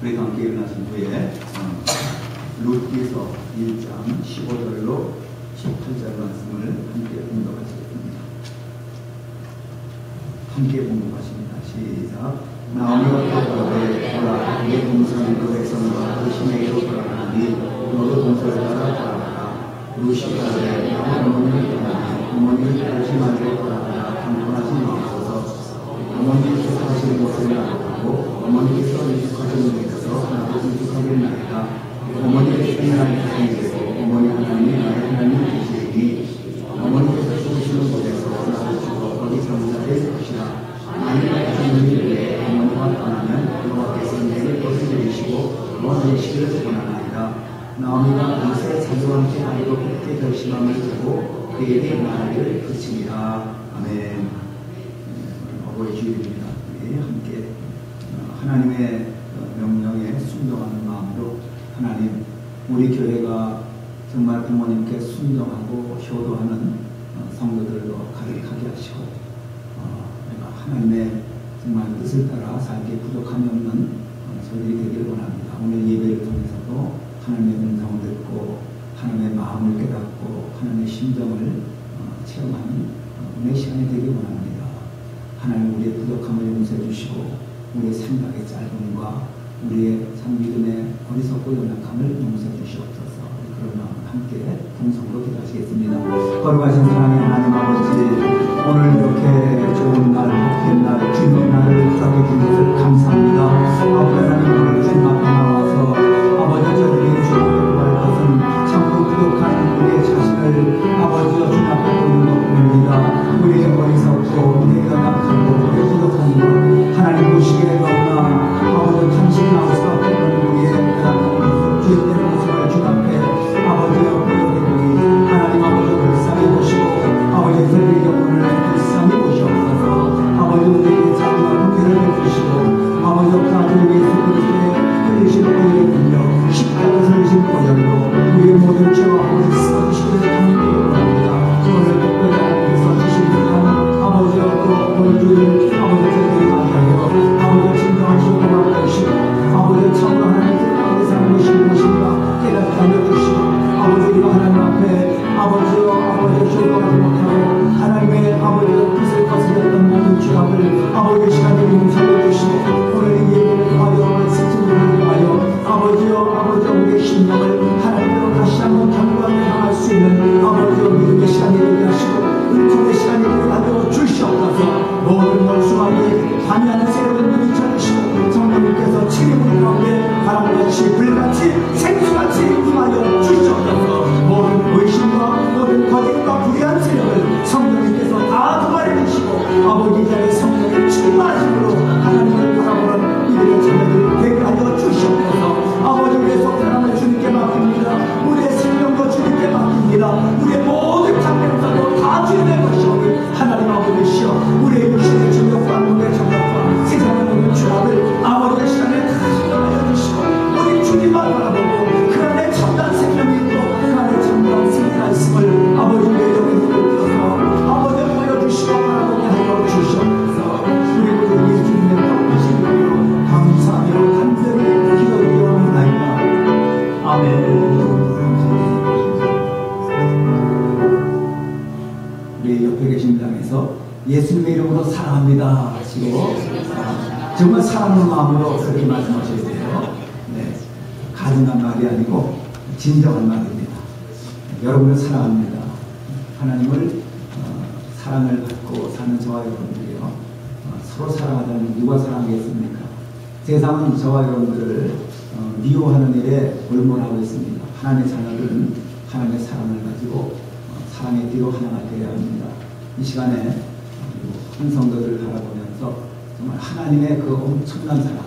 우리 함께 일어나신 후에 룻기서 1장 15절로 18절 말씀을 함께 공독하시겠습니다. 함께 공독하십니다. 시작. 나오미가 또 가되 보라 내 동son 그 백성과 그 신에게로 돌아가니 너도 동서를 따라 돌아가라. 룻이 가되 나는 어머니를 떠나니 어머니를 다시 말고 돌아가라. 강권하지 마옵소서. 어머니께서 하시는 것을 나도 어머니께서 일축하신 일에서 나도 일축하겠나이다. 어머니께서 하나님 되시고 어머니 하나님이 나의 하나님 되시니 어머니께서 죽으시는 곳에서 나도 죽어 거기 병자될 것이라. 만일 가진 일에 어머니가 떠나면 여호와께서 내게 것을 내리시고 너의 시를 원하나이다. 나오미가 룻의 자녀와 함께 가기로 그렇게 결심함을 두고 그에게 말하기를 그치니라. 아멘. 어버이 주일입니다. 함께 하나님의 명령에 순종하는 마음으로 하나님 우리 교회가 정말 부모님께 순종하고 효도하는 성도들로 가득하게 하시고 하나님의 정말 뜻을 따라 살기에 부족함이 없는 저희들이 되기를 원합니다. 오늘 예배를 통해서도 하나님의 음성을 듣고 하나님의 마음을 깨닫고 하나님의 심정을 체험하는 오늘 시간이 되길 원합니다. 하나님 우리의 부족함을 용서해 주시고 우리의 생각의 짧음과 우리의 참 믿음의 어리석고 연약함을 용서해 주시옵소서. 그런 마음 함께 동성으로 기도하시겠습니다. 거룩하신 사랑의 하나님 아버지, 오늘 이렇게 좋은 날, 복된 날, 주님의 날을 허락해 주신 것을 감사합니다. 아버지 하나님, 오늘 주님 앞에 나와서 아버지 저들이 주님 앞에 구할 것은 참으로 부족한 우리의 자신을 아버지여 주님 앞에 보는 것뿐입니다. 우리의 어리석고 우리의 연약하고 우리의 부족한 것 하나님 보시기에 너무나 아버지 탄식나올 수밖에 없는 우리의 연약한 주님의 모습을 주님 앞에 아버지여 보여드리니 하나님 아버지 불쌍히 보시고 아버지 저들의 영혼을 불쌍히 보시옵소서. 아버지 우리에게 자비와 긍휼을 베푸시고 아버지 아들 예수 그리스도의 흘리신 보혈의 능력 십자가에서 흘리신 보혈로 우리의 모든 죄와 아버지 씻어주시기를 하나님께 원합니다. 오늘 특별히 하나님께서 주신 듯한 아버지여 또 오늘 주일 아버지 저들이 맞아요. 아버지 진정하시고 돌아보시고 아버지 참으로 하나님께서 가운데 살아계신 것인가 깨닫게 하여 주시고 아버지 우리가 하나님 앞에 아버지여 아버지 주님하지 못하고 하나님의 아버지의 뜻을 거스렸던 모든 죄악을 아버지의 시간에 용서해 주시고 오늘 이 예배를 통하여 스승을 통하여 아버지여 우리의 심령을 하나님으로 다시 한번 견고하게 향할 수 있는 아버지여 믿음의 시간이 되게 하시고 은총의 시간이 되게 만들어 주시옵소서. 모든 원수마귀 반면에 새로운 눈이 쳐주시고 성령님께서 치료문 가운데 바람같이 불같이 생수같이 임하여 주시옵소서. 모든 의심과 모든 거짓과 불의한 세력을 성령님께서 다 도발해 주시고 아버지 자의 성령의 충만하심으로 하나님을 바라보는 이들의 자녀들 되게 하여 주시옵소서. 아버지 우리의 속사람을 주님께 맡깁니다. 우리의 생명도 주님께 맡깁니다. 우리의 모든 장명사도 다 주님의 것이오니 하나님 아버지시여 우리의 육신의 중력과 몸의 정력과 세상의 모든 죄악을 아버지의 시간에 다 인정하여 주시고 우리 주님만 바라보고 그 안에 참단 생명이 있고 그 안에 참단 생명이 있음을 아버지의 영이 들어서 아버지 보여주시고 바라보게 하여 주시옵소서. 우리 모든 주님의 거룩하신 이름으로 감사하며 간절히 기도드리옵나이다. 아멘. 우리 옆에 계신 분에서 예수님의 이름으로 사랑합니다 하시고 정말 사랑하는 마음으로 그렇게 말씀하셔야 돼요. 네, 가증한 말이 아니고 진정한 말입니다. 여러분을 사랑합니다. 하나님을 사랑을 받고 사는 저와 여러분들이요, 서로 사랑하자면 누가 사랑하겠습니까? 세상은 저와 여러분들을 미워하는 일에 올몰하고 있습니다. 하나님의 자녀들은 하나님의 사랑을 가지고 사랑의 뒤로 하나가 되어야 합니다. 이 시간에 한 성도들을 바라보면서 정말 하나님의 그 엄청난 사랑,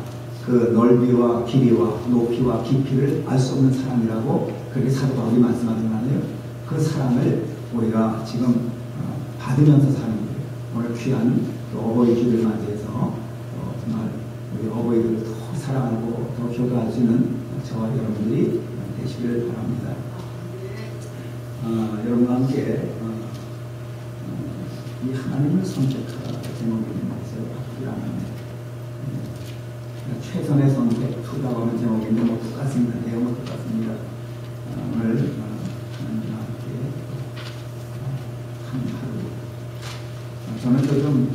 그 넓이와 길이와 높이와 깊이를 알 수 없는 사랑이라고 그렇게 사도 바울이 말씀하잖아요. 그 사랑을 우리가 지금 받으면서 사는 거예요. 오늘 귀한 어버이 주를 맞이해서 정말 우리 어버이들을 더 사랑하고 더 효도할 수 있는 저와 여러분들이 되시기를 바랍니다. 여러분과 함께 이 하나님을 선택하라 제목이 있는 것을 바꾸지 않았네. 최선의 선택 2라고 하는 제목인데 뭐 똑같습니다. 내용은 똑같습니다. 오늘 하나님과 함께 한 하루 저는 요즘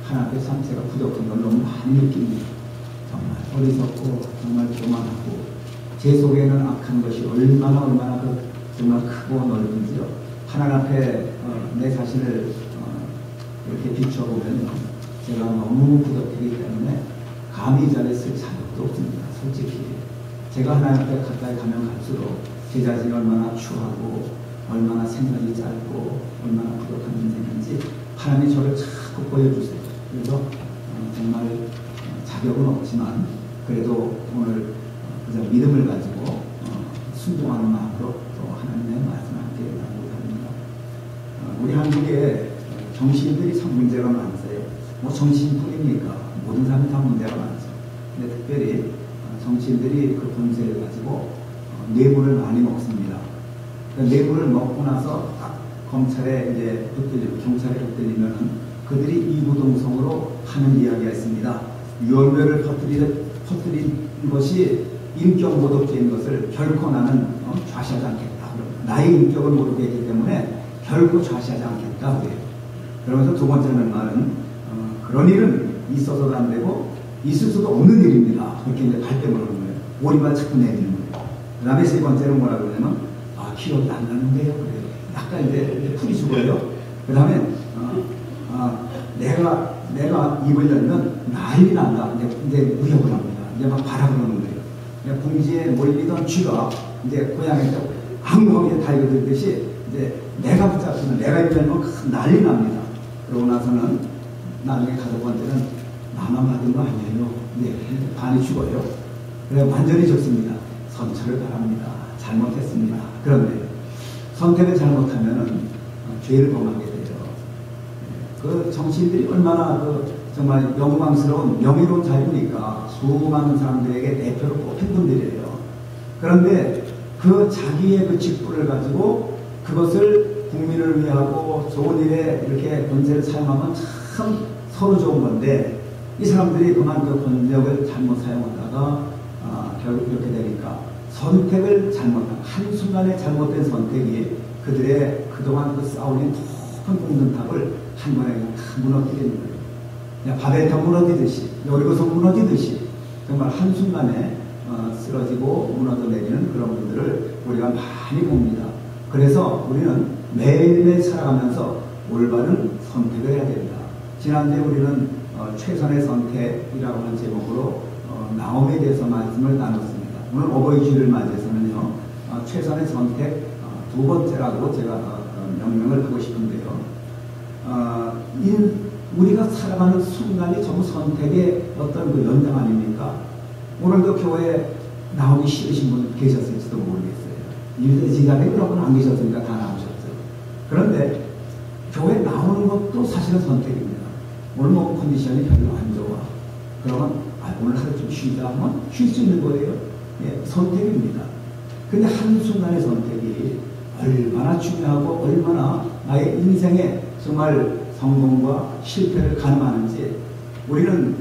하나님의 상태가 부족한 걸 너무 많이 느낍니다. 정말 어리석고 정말 교만하고 제 속에는 악한 것이 얼마나 정말 크고 넓은지요. 하나님 앞에 내 자신을 이렇게 비춰보면 제가 너무 부족하기 때문에 감히 이 자리에 쓸 자격도 없습니다. 솔직히 제가 하나님 앞에 가까이 가면 갈수록 제 자신이 얼마나 추하고 얼마나 생각이 짧고 얼마나 부족한 인생인지 하나님이 저를 자꾸 보여주세요. 그래서 정말 자격은 없지만 그래도 오늘 그저 믿음을 가지고 순종하는 마음으로 또 하나님의 말씀을 함께 나누고 합니다. 우리 한국에 정치인들이 참 문제가 많으세요. 뭐 정치인뿐입니까? 모든 사람이 다 문제가 많죠. 근데 특별히 정치인들이 그 본세를 가지고 뇌물을 많이 먹습니다. 그러니까 뇌물을 먹고 나서 딱 검찰에 이제 경찰에 흩뜨리면은 그들이 이구동성으로 하는 이야기가 있습니다. 유언별을 퍼뜨린 것이 인격 모독죄인 것을 결코 나는 좌시하지 않겠다. 나의 인격을 모독했기 때문에 결코 좌시하지 않겠다. 그래요. 그러면서 두 번째는 말은 그런 일은 있어서도 안 되고 있을 수도 없는 일입니다. 그렇게 이제 발뺌을 하는 거예요. 오리발 자꾸 내리는 거예요. 그 다음에 세 번째는 뭐라 그러냐면 기억이 안 나는데요. 그래요. 약간 이제 풀이 죽어요. 그 다음에 내가 입을 열면 난리 난다. 이제 무협을 합니다. 이제 막 바라보는 거예요. 궁지에 몰리던 쥐가 이제 고향에 항공에 달려들듯이 이제 내가 붙잡히면 내가 입을 열면 큰 난리 납니다. 그러고 나서는 나중에 5번째는 나만 받은 거 아니에요. 네, 반이 죽어요. 그래 완전히 좋습니다. 선처를 바랍니다. 잘못했습니다. 그런데 선택을 잘못하면은 죄를 범하게 되죠. 그 정치인들이 얼마나 정말 영광스러운 명예로운 자유니까 수많은 사람들에게 대표로 뽑힌 분들이에요. 그런데 그 자기의 그 직분을 가지고 그것을 국민을 위하고 좋은 일에 이렇게 권세를 사용하면 참 서로 좋은 건데 이 사람들이 그만 그 권력을 잘못 사용하다가 결국 이렇게 되니까 선택을 잘못한 한순간에 잘못된 선택이 그들의 그동안 그 쌓아올린 높은 공든탑을 한 번에 그냥 다 무너뜨리는 거예요. 그냥 바벨탑 무너지듯이 여리고성 무너지듯이 정말 한순간에 쓰러지고 무너져 내리는 그런 분들을 우리가 많이 봅니다. 그래서 우리는 매일매일 살아가면서 올바른 선택을 해야 됩니다. 지난주에 우리는 최선의 선택이라고 하는 제목으로 나옴에 대해서 말씀을 나눴습니다. 오늘 어버이 주일을 맞이해서는요, 최선의 선택 2번째라고 제가 명명을 하고 싶은데요. 우리가 살아가는 순간이 전부 선택의 어떤 그 연장 아닙니까? 오늘도 교회에 나오기 싫으신 분 계셨을지도 모르겠어요. 이 시간에 그런 분 안 계셨으니까 다 나오셨죠. 그런데 교회 나오는 것도 사실은 선택입니다. 오늘 뭐 컨디션이 별로 안 좋아. 그러면 오늘 하루 좀 쉬자 하면 쉴 수 있는 거예요. 예, 선택입니다. 근데 한순간의 선택이 얼마나 중요하고 얼마나 나의 인생에 정말 성공과 실패를 가늠하는지 우리는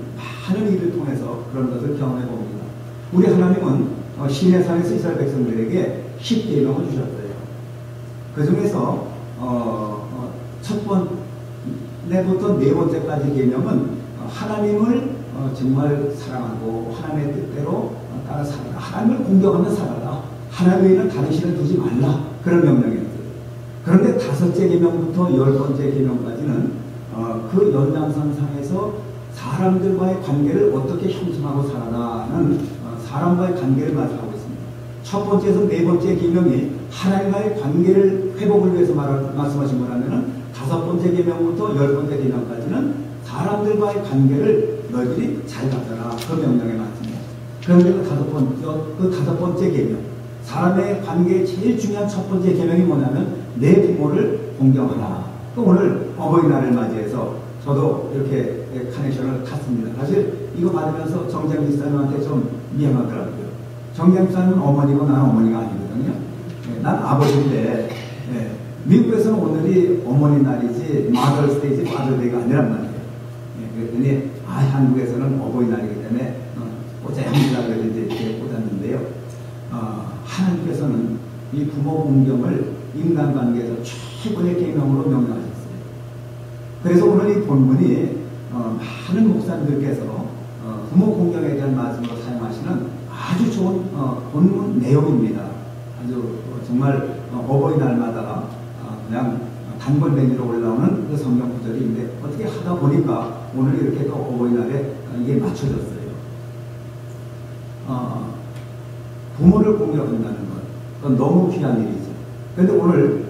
많은 일을 통해서 그런 것을 경험해 봅니다. 우리 하나님은 시내산에서 이스라엘 백성들에게 10계명을 주셨어요. 그 중에서 첫 번째부터 네 번째까지 계명은 하나님을 정말 사랑하고 하나님의 뜻대로 따라 살아라. 하나님을 공경하며 살아라. 하나님 외에는 다른 신을 두지 말라. 그런 명령이었어요. 그런데 5째 계명부터 10번째 계명까지는 그 연장선상에서 사람들과의 관계를 어떻게 형성하고 살아라는 사람과의 관계를 말하고 있습니다. 첫 번째에서 네 번째 계명이 하나님과의 관계를 회복을 위해서 말씀하신 거라면은 5번째 계명부터 10번째 계명까지는 사람들과의 관계를 너희들이 잘 가져라. 그 명령에 맞습니다. 그런데 그 5번째 계명, 사람의 관계의 제일 중요한 첫 번째 계명이 뭐냐면 내 부모를 공경하라. 오늘 어버이날을 맞이해서 저도 이렇게 카네이션을 갔습니다. 사실 이거 받으면서 정장 집사님한테 좀 미안하더라고요. 정장 집사님은 어머니고 나는 어머니가 아니거든요. 난 아버지인데 미국에서는 오늘이 어머니 날이지 마더스데이지 파더데이가 아니란 말이에요. 그랬더니 한국에서는 어버이날이기 때문에 이 부모 공경을 인간관계에서 최고의 계명으로 명령하셨어요. 그래서 오늘 이 본문이 많은 목사님들께서 부모 공경에 대한 말씀으로 사용하시는 아주 좋은 본문 내용입니다. 아주 정말 어버이날마다 그냥 단골메뉴로 올라오는 그 성경 구절인데 어떻게 하다 보니까 오늘 이렇게 또 어버이날에 이게 맞춰졌어요. 부모를 공경한다는 것, 그건 너무 귀한 일이죠. 그런데 오늘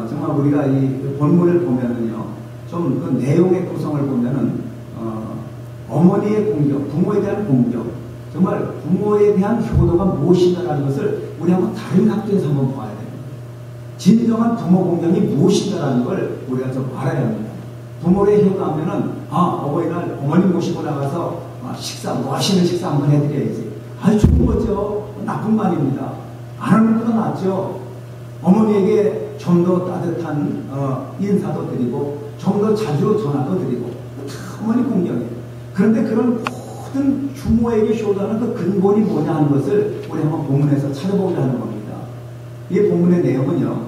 정말 우리가 이 본문을 보면은요, 좀 그 내용의 구성을 보면은 어머니의 공경, 부모에 대한 공경, 정말 부모에 대한 효도가 무엇인가라는 것을 우리 한번 다른 각도에서 한번 봐야 됩니다. 진정한 부모 공경이 무엇인가라는 걸 우리가 좀 알아야 합니다. 부모를 효도하면은 어버이날 어머니 모시고 나가서 식사, 멋있는 식사 한번 해드려야지. 아주 좋은 거죠. 나쁜 말입니다. 안 하는 것보다 낫죠. 어머니에게 좀 더 따뜻한 인사도 드리고 좀 더 자주 전화도 드리고 어머니 공경이에요. 그런데 그런 모든 부모에게 효도하는 그 근본이 뭐냐 하는 것을 우리 한번 본문에서 찾아보려 하는 겁니다. 이 본문의 내용은요,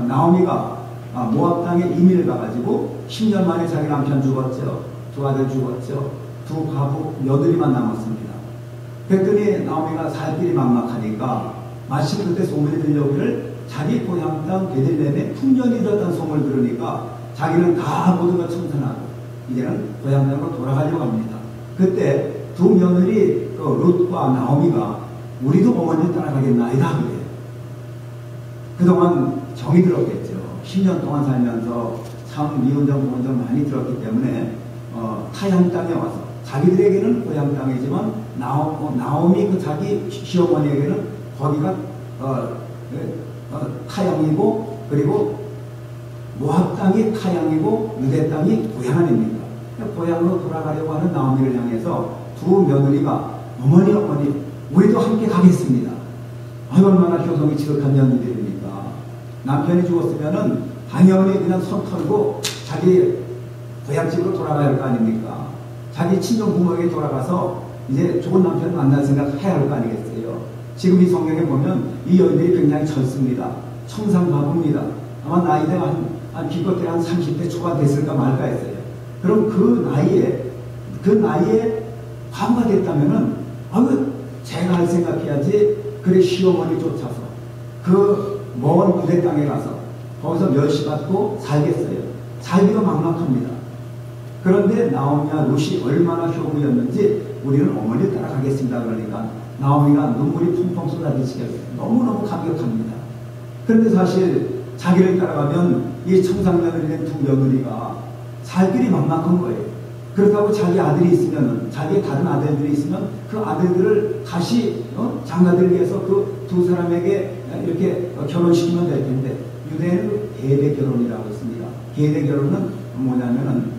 나오미가 모압 땅에 이민을 가가지고 10년 만에 자기 남편 죽었죠. 두 아들 죽었죠. 두 가부 며느리만 남았습니다. 그랬더니 나오미가 살 길이 막막하니까 마침 그때 소문이 들려오기를 자기 고향 땅 베들레헴에 풍년이 일었다는 소문을 들으니까 자기는 다 모든 걸 청산하고 이제는 고향 땅으로 돌아가려고 합니다. 그때 두 며느리 룻과 나오미가 우리도 어머니를 따라가겠나이다 그래요. 그동안 정이 들었겠죠. 10년 동안 살면서 참 미운정 고운정 많이 들었기 때문에 타향 땅에 와서 자기들에게는 고향 땅이지만 나오미 그 자기 시어머니에게는 거기가 타향이고 그리고 모압 땅이 타향이고 유대 땅이 고향 아닙니까? 고향으로 돌아가려고 하는 나오미를 향해서 두 며느리가 어머니 우리도 함께 가겠습니다. 얼마나 효성이 지극한 며느리들입니까? 남편이 죽었으면은 당연히 그냥 손 털고 자기 고향집으로 돌아가야 할 거 아닙니까? 자기 친정 부모에게 돌아가서 이제 좋은 남편 만날 생각 해야 할 거 아니겠어요? 지금 이 성경에 보면 이 여인들이 굉장히 젊습니다. 청산가부입니다. 아마 나이대가 한 기껏해 한 30대 초반 됐을까 말까 했어요. 그럼 그 나이에 과부가 됐다면은 제가 할 생각해야지. 그래 시어머니 쫓아서 그 먼 유대 땅에 가서 거기서 멸시받고 살겠어요. 살기도 막막합니다. 그런데 나오미와 룻이 얼마나 효부였는지 우리는 어머니 따라가겠습니다. 그러니까 나오미가 눈물이 펑펑 쏟아지시겠어요. 너무너무 감격합니다. 그런데 사실 자기를 따라가면 이 청상며느리 된 두 며느리가 살 길이 막막한 거예요. 그렇다고 자기 아들이 있으면, 자기의 다른 아들들이 있으면 그 아들들을 다시 장가들기 위해서 그 두 사람에게 이렇게 결혼시키면 될 텐데, 유대에는 계대 결혼이라고 있습니다. 계대 결혼은 뭐냐면은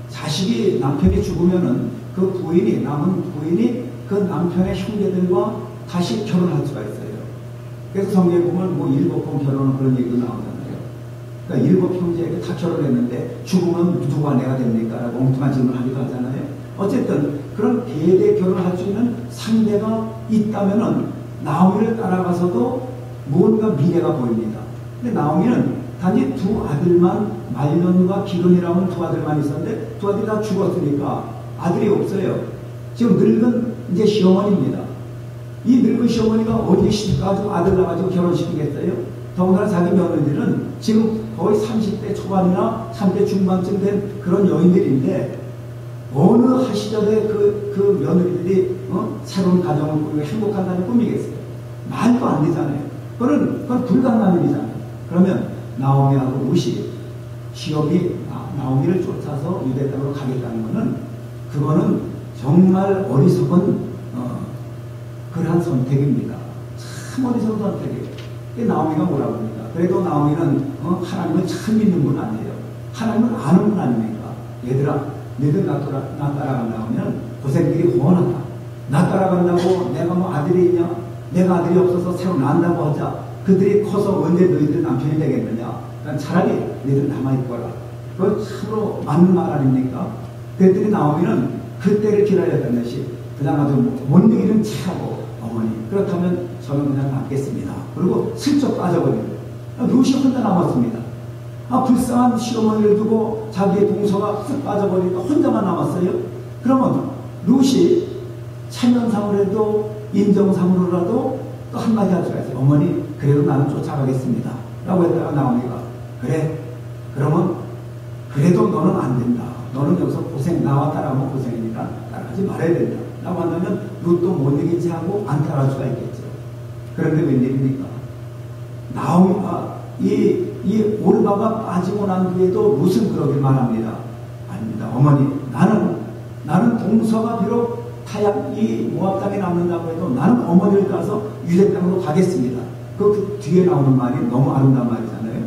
자식이 남편이 죽으면은 그 부인이 남은 부인이 그 남편의 형제들과 다시 결혼할 수가 있어요. 그래서 성경에 보면 뭐 7번 결혼은 그런 얘기도 나오잖아요. 그러니까 7 형제에게 다 결혼했는데 죽으면 누구 아내가 됩니까? 라고 엉뚱한 질문을 하기도 하잖아요. 어쨌든 그런 계대 결혼을 할 수 있는 상대가 있다면은 나오미를 따라가서도 뭔가 미래가 보입니다. 근데 나오미는 단지 두 아들만, 말년과 기돈이라는 두 아들만 있었는데 두 아들이 다 죽었으니까 아들이 없어요. 지금 늙은 이제 시어머니입니다. 이 늙은 시어머니가 어디 시집가지고 아들 낳아가지고 결혼시키겠어요? 더군다나 자기 며느리들은 지금 거의 30대 초반이나 30대 중반쯤 된 그런 여인들인데 어느 하시절에 그 며느리들이 새로운 가정을 꾸리고 행복한 가정을 꾸미겠어요? 말도 안 되잖아요. 그건 불가능한 일이잖아요. 그러면 나오미하고 룻이 시업이 나오미를 쫓아서 유대 땅으로 가겠다는 것은 그거는 정말 어리석은 그러한 선택입니다. 참 어리석은 선택이에요. 나오미가 뭐라고 합니까? 그래도 나오미는 하나님을 참 믿는 분 아니에요. 하나님을 아는 분 아닙니까? 얘들아, 너희들 나 따라간다고 하면 고생길이 훤하다. 나 따라간다고 내가 뭐 아들이 있냐? 내가 아들이 없어서 새로 낳는다고 하자. 그들이 커서 언제 너희들 남편이 되겠느냐? 그러니까 차라리 너희들 남아있거라. 그거 참으로 맞는 말 아닙니까? 그랬더니 나오미는 그때를 기다렸던 것이 그냥 아주 못 이기는 체하고 어머니, 그렇다면 저는 그냥 남겠습니다. 그리고 슬쩍 빠져버립니다. 룻이 혼자 남았습니다. 불쌍한 시어머니를 두고 자기의 동서가 쓱 빠져버리니까 혼자만 남았어요. 그러면 룻이 체면상으로라도 인정상으로라도 또 한마디 할 수가 있어요. 어머니, 그래도 나는 쫓아가겠습니다 라고 했다가 나오니까, 그래, 그러면 그래도 너는 안 된다. 너는 여기서 고생, 나와 따라가면 고생이니까 따라가지 말아야 된다 라고 한다면 룻도 못 이기지 하고 안 따라갈 수가 있겠죠. 그런데 웬일입니까? 나오미가 이 올바가 빠지고 난 뒤에도 룻은 그러길만 합니다. 아닙니다. 어머니, 나는 동서가 비록 이 모압 땅에 남는다고 해도 나는 어머니를 따라서 유대 땅으로 가겠습니다. 그 뒤에 나오는 말이 너무 아름다운 말이잖아요.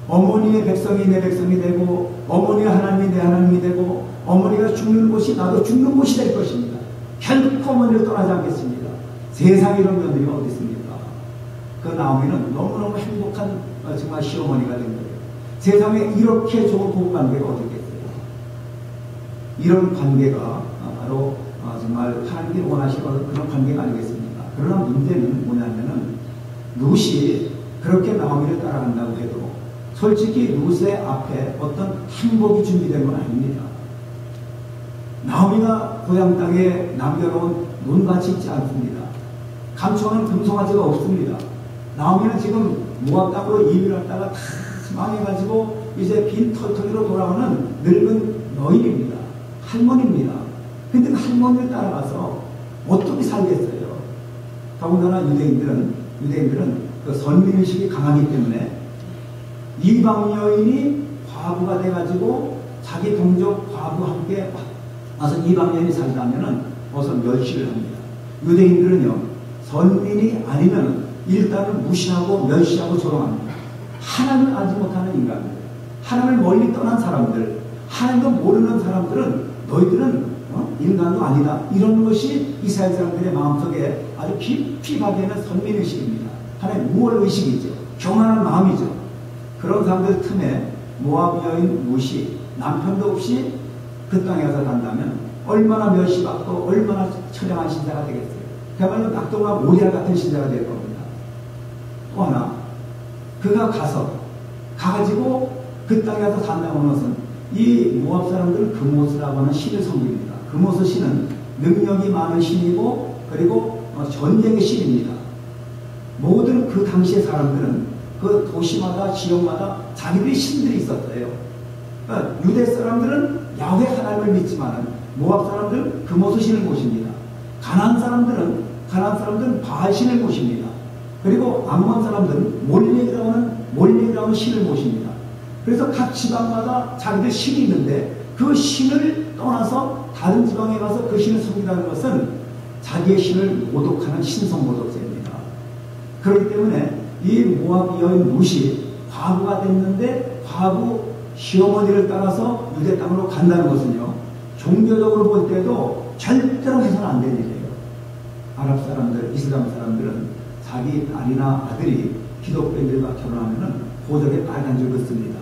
어머니의 백성이 내 백성이 되고 어머니의 하나님이 내 하나님이 되고 어머니가 죽는 곳이 나도 죽는 곳이 될 것입니다. 결코 어머니를 떠나지 않겠습니다. 세상에 이런 면들이 어디 있습니까? 그 나오미는 너무너무 행복한 정말 시어머니가 된 거예요. 세상에 이렇게 좋은 부부 관계가 어디 있겠어요? 이런 관계가 바로 정말 하나님이 원하시는 그런 관계가 아니겠습니까? 그러나 문제는 뭐냐면은 룻이 그렇게 나오미를 따라간다고 해도 솔직히 룻의 앞에 어떤 행복이 준비된 건 아닙니다. 나오미가 고향 땅에 남겨놓은 논밭이 있지 않습니다. 감춰놓은 금송아지가 없습니다. 나오미는 지금 모압 땅으로 이민했다가 다 망해가지고 이제 빈 털터리로 돌아오는 늙은 여인입니다. 할머니입니다. 근데 그 할머니를 따라가서 어떻게 살겠어요? 더군다나 유대인들은 그 선민의식이 강하기 때문에 이방 여인이 과부가 돼가지고 자기 동족 과부와 함께 와서 이방 여인이 살다면은 어서 멸시를 합니다. 유대인들은요, 선민이 아니면 일단은 무시하고 멸시하고 조롱합니다. 하나님을 알지 못하는 인간들, 하나님을 멀리 떠난 사람들, 하나님도 모르는 사람들은 너희들은 인간도 아니다. 이런 것이 이스라엘 사람들의 마음속에 아주 깊이 박여있는 선민의식입니다. 하나의 우월의식이죠. 경안한 마음이죠. 그런 사람들 틈에 모압 여인 룻이 남편도 없이 그 땅에 가서 산다면 얼마나 멸시받고 얼마나 처량한 신자가 되겠어요. 그야말로 낙동과 모리알 같은 신자가 될 겁니다. 또 하나, 그가 가가지고 그 땅에 가서 산다고 하는 것은 이 모압 사람들은 금오스라고 하는 신을 섬깁니다. 금오스 신은 능력이 많은 신이고 그리고 전쟁의 신입니다. 모든 그 당시의 사람들은 그 도시마다 지역마다 자기들의 신들이 있었어요. 그러니까 유대 사람들은 야훼 하나님을 믿지만 모압 사람들은 금오스 신을 모십니다. 가나안 사람들은 바알 신을 모십니다. 그리고 암몬 사람들은 몰렉이라고 하는 신을 모십니다. 그래서 각 지방마다 자기들 신이 있는데 그 신을 떠나서 다른 지방에 가서 그 신을 섬긴다는 것은 자기의 신을 모독하는 신성모독죄입니다. 그렇기 때문에 이 모압 여인 룻이 과부가 됐는데 과부 시어머니를 따라서 유대 땅으로 간다는 것은요, 종교적으로 볼 때도 절대로 해서는 안 되는 일이에요. 아랍 사람들, 이슬람 사람들은 자기 딸이나 아들이 기독교인들과 결혼하면은 고적에 빨간 줄 긋습니다.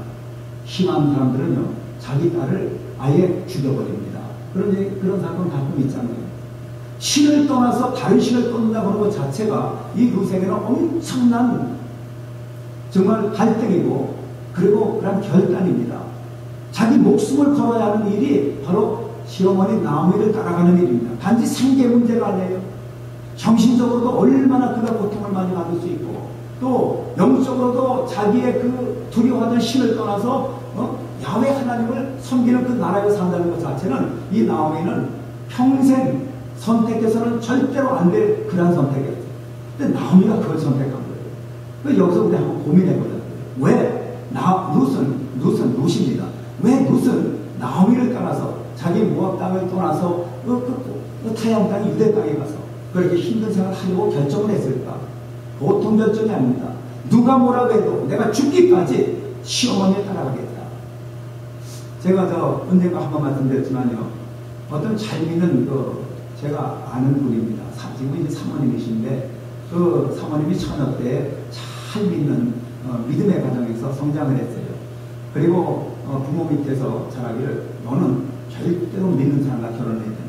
심한 사람들은요, 자기 딸을 아예 죽여버립니다. 그런 사건 가끔 있잖아요. 신을 떠나서 다른 신을 떠난다고 하는 것 자체가 이 룻에게는 엄청난 정말 갈등이고 그리고 그런 결단입니다. 자기 목숨을 걸어야 하는 일이 바로 시어머니 나오미를 따라가는 일입니다. 단지 생계 문제가 아니에요. 정신적으로도 얼마나 그가 고통을 많이 받을 수 있고 또 영적으로도 자기의 그 두려워하던 신을 떠나서 야훼 하나님을 섬기는 그 나라에 산다는 것 자체는 이 나오미는 평생 선택해서는 절대로 안 될 그런 선택이었어요. 근데 나오미가 그걸 선택한 거예요. 여기서 우리 한번 고민해보자고요. 왜 룻은 룻입니다. 왜 룻은 나오미를 따라서 자기 모압 땅을 떠나서 그 타양 땅 유대 땅에 가서 그렇게 힘든 생활을 하려고 결정을 했을까? 보통 결정이 아닙니다. 누가 뭐라고 해도 내가 죽기까지 시어머니를 따라가겠다. 제가 언젠가 한번 말씀드렸지만요, 어떤 잘 믿는 제가 아는 분입니다. 지금 이제 사모님이신데 그 사모님이 처녀 때 잘 믿는 믿음의 가정에서 성장을 했어요. 그리고 부모 밑에서 자라기를 너는 절대로 믿는 사람과 결혼해야 된다.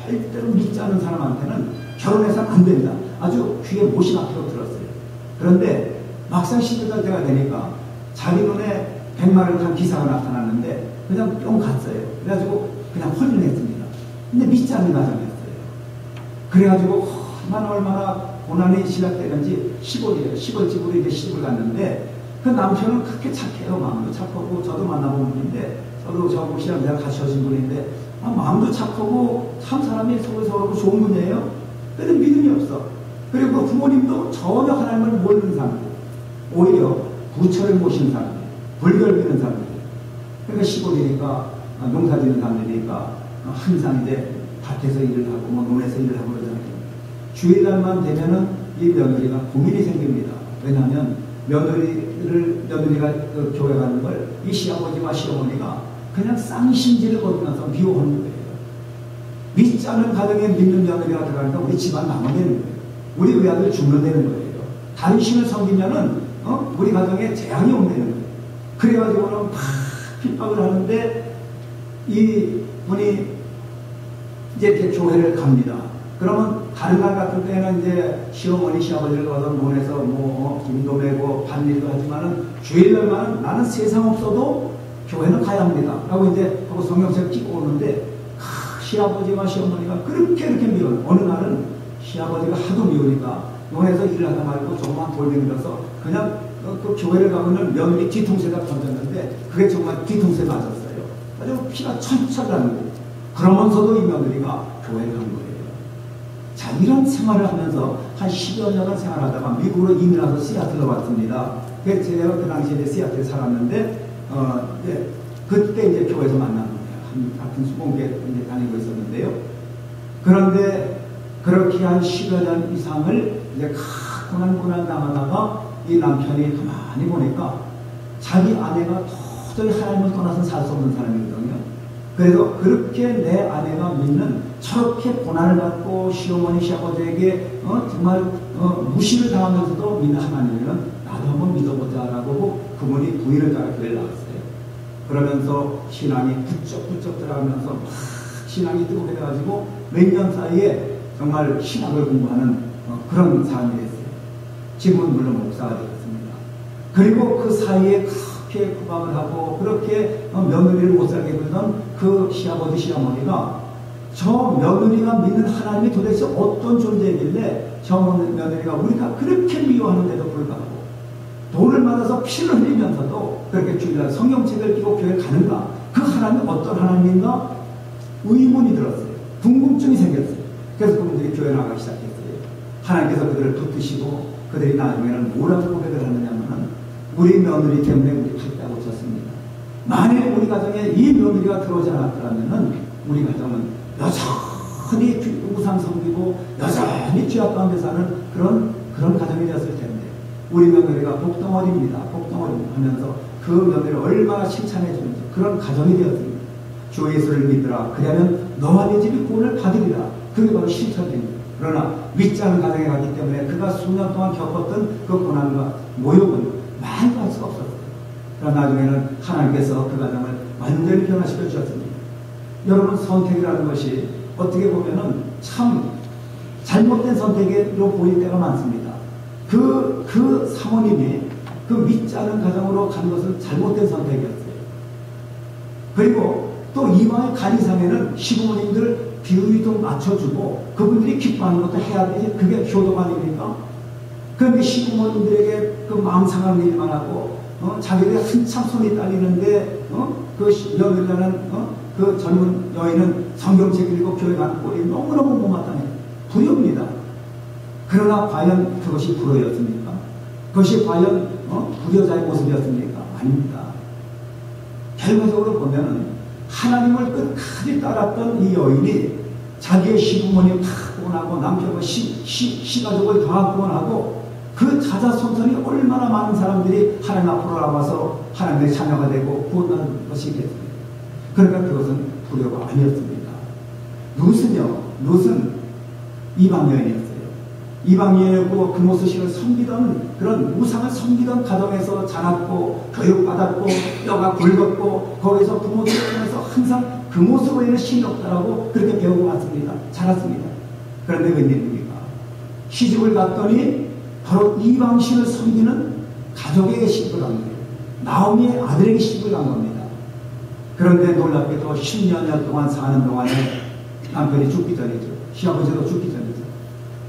절대로 믿지 않는 사람한테는 결혼해서는 안 된다. 아주 귀에 못이 박히고 들었어요. 그런데 막상 시집갈 때가 되니까 자기 눈에 100마리를 탄 기사가 나타났는데 그냥 뿅 갔어요. 그래가지고 그냥 혼인했습니다. 근데 믿지 않는 가정이었어요. 그래가지고 얼마나 고난이 시작되는지 시골집으로 이제 시집을 갔는데 그 남편은 그렇게 착해요. 마음도 착하고 저도 만나본 분인데 저도 저하고 신앙생활 같이 하신 분인데 마음도 착하고 참 사람이 서로 좋은 분이에요. 그래도 믿음이 없어. 그리고 부모님도 전혀 하나님을 모르는 사람들, 오히려 부처를 모시는 사람들, 불교를 믿는 사람들. 그러니까 시골이니까 농사 짓는 사람들이니까 항상 이제 밭에서 일을 하고 논에서 일을 하고 그러잖아요. 주일날만 되면은 이 며느리가 고민이 생깁니다. 왜냐하면 며느리가 그 교회 가는 걸 이 시아버지와 시어머니가 그냥 쌍심지를 거두면서 미워하는 거예요. 믿지 않은 가정에 믿는 며느리가 들어가니까 우리 집안 망하는 거예요. 우리 외아들 죽는다는 거예요. 다른 신을 섬기면은 우리 가정에 재앙이 온다는 거예요. 그래가지고는 막 핍박을 하는데 이 분이 이제 이렇게 교회를 갑니다. 그러면 다른 날 같은 때는 이제 시어머니, 시아버지를 가서 논에서 김도 메고 밭일도 하지만은 주일날만은 나는 세상 없어도 교회는 가야 합니다. 라고 이제 하고 성경책 찍고 오는데 시아버지와 시어머니가 그렇게 미워요. 어느 날은 시아버지가 하도 미우니까 논에서 일을 하다 말고 조그만 돌멩이라서 그냥 그 교회를 가면은 며느리 뒤통수에다 던졌는데 그게 정말 뒤통수에 맞았어요. 아주 피가 철철 나는 거예요. 그러면서도 이 며느리가 교회를 간 거예요. 자, 이런 생활을 하면서 한 10여 년을 생활하다가 미국으로 이민 와서 시애틀로 왔습니다. 제가 그 당시에 시애틀에 살았는데, 그때 이제 교회에서 만난 거예요. 같은 수공계 이제 다니고 있었는데요. 그런데 그렇게 한 10여 년 이상을 이제 고난 당하다가 이 남편이 가만히 보니까 자기 아내가 도저히 하나님을 떠나서 살 수 없는 사람이거든요. 그래서 그렇게 내 아내가 믿는 저렇게 고난을 받고 시어머니 시아버지에게 정말 무시를 당하면서도 믿는 하나님이면 나도 한번 믿어보자라고 그분이 부인을 따라 교회를 나왔어요. 그러면서 신앙이 부쩍부쩍 들어가면서 막 신앙이 뜨겁게 돼가지고 몇 년 사이에 정말 신학을 공부하는 그런 삶이 됐어요. 지금은 물론 목사가 되었습니다. 그리고 그 사이에 그렇게 구박을 하고 그렇게 며느리를 못 살게 되던 그 시아버지 시어머니가 저 며느리가 믿는 하나님이 도대체 어떤 존재이길래 저 며느리가 우리가 그렇게 미워하는데도 불구하고 돈을 받아서 피를 흘리면서도 그렇게 주일날 성경책을 끼고 교회에 가는가? 그 하나님이 어떤 하나님인가? 의문이 들었어요. 궁금증이 생겼어요. 그래서 그분들이 교회 나가기 시작했어요. 하나님께서 그들을 붙드시고 그들이 나중에는 뭐라고 고백을 하느냐면은 우리 며느리 때문에 우리 팔자 고쳤습니다. 만일 우리 가정에 이 며느리가 들어오지 않았더라면은 우리 가정은 여전히 우상 섬기고 여전히 죄악 가운데 사는 그런 가정이 되었을 텐데 우리 며느리가 복덩어리입니다. 복덩어리 하면서 그 며느리를 얼마나 칭찬해 주면서 그런 가정이 되었습니다. 주 예수를 믿더라. 그러면 너와 네 집이 구원을 받으리라. 그게 바로 실천입니다. 그러나 믿지 않은 가정에 갔기 때문에 그가 수년 동안 겪었던 그 고난과 모욕은 말도 할 수가 없었어요. 그러나 나중에는 하나님께서 그 가정을 완전히 변화시켜 주셨습니다. 여러분, 선택이라는 것이 어떻게 보면은 참 잘못된 선택으로 보일 때가 많습니다. 그 사모님이 그 믿지 않은 가정으로 간 것은 잘못된 선택이었어요. 그리고 또 이방의 간이상에는 시부모님들 비율도 맞춰주고 그분들이 기뻐하는 것도 해야 되지. 그게 효도가 아닙니까? 그런데 시부모님들에게 그 마음 상하는 일만 하고 자기들이 한참 손이 딸리는데 그 며느리라는 그 젊은 여인은 성경책 읽고 교회 가는 꼴이 너무너무 못마땅해요. 불효입니다. 그러나 과연 그것이 불효였습니까? 그것이 과연 불효자의 모습이었습니까? 아닙니다. 결과적으로 보면은 하나님을 끝까지 따랐던 이 여인이 자기의 시부모님 다 구원하고 남편과 시가족을 다 구원하고 그 자자손손이 얼마나 많은 사람들이 하나님 앞으로 나와서 하나님의 자녀가 되고 구원하는 것이겠습니까? 그러니까 그것은 불효가 아니었습니다. 룻은 이방 여인이었어요. 이방 여인이었고 금오수식을 섬기던 그런 우상을 섬기던 가정에서 자랐고 교육받았고 뼈가 굵었고 거기서 부모들을 통해서 항상 그 모습 외에는 신이 없다라고 그렇게 배우고 왔습니다. 자랐습니다. 그런데 웬일입니까? 시집을 갔더니 바로 이방신을 섬기는 가족에게 시집을 간 거예요. 나오미의 아들에게 시집을 간 겁니다. 그런데 놀랍게도 10년 동안 사는 동안에 남편이 죽기 전이죠. 시아버지도 죽기 전이죠.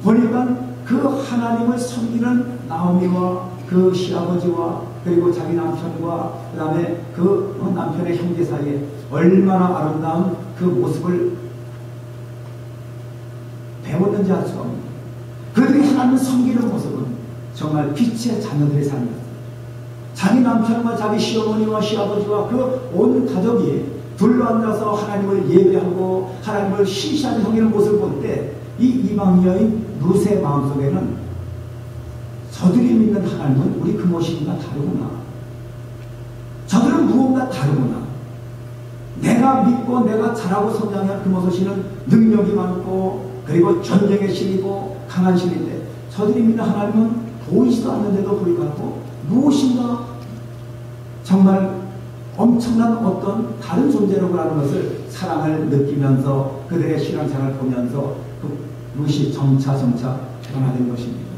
보니까 그 하나님을 섬기는 나오미와 그 시아버지와 그리고 자기 남편과 그 다음에 그 남편의 형제 사이에 얼마나 아름다운 그 모습을 배웠는지 알 수가 없습니다. 그들이 하나님을 섬기는 모습은 정말 빛의 자녀들의 삶이었어요. 자기 남편과 자기 시어머니와 시아버지와 그 온 가족이 둘러앉아서 하나님을 예배하고 하나님을 시시하게 섬기는 모습을 볼 때 이 이방 여인 룻의 마음속에는 저들이 믿는 하나님은 우리 그 모습과 다르구나. 저들은 무언가 다르구나. 내가 믿고 내가 잘하고 성장한 그 모습은 능력이 많고 그리고 전쟁의 신이고 강한 신인데 저들이 믿는 하나님은 보이지도 않는데도 불구하고 무엇인가 정말 엄청난 어떤 다른 존재라고 하는 것을 사랑을 느끼면서 그들의 신앙생활을 보면서 그 룻이 점차 변화된 것입니다.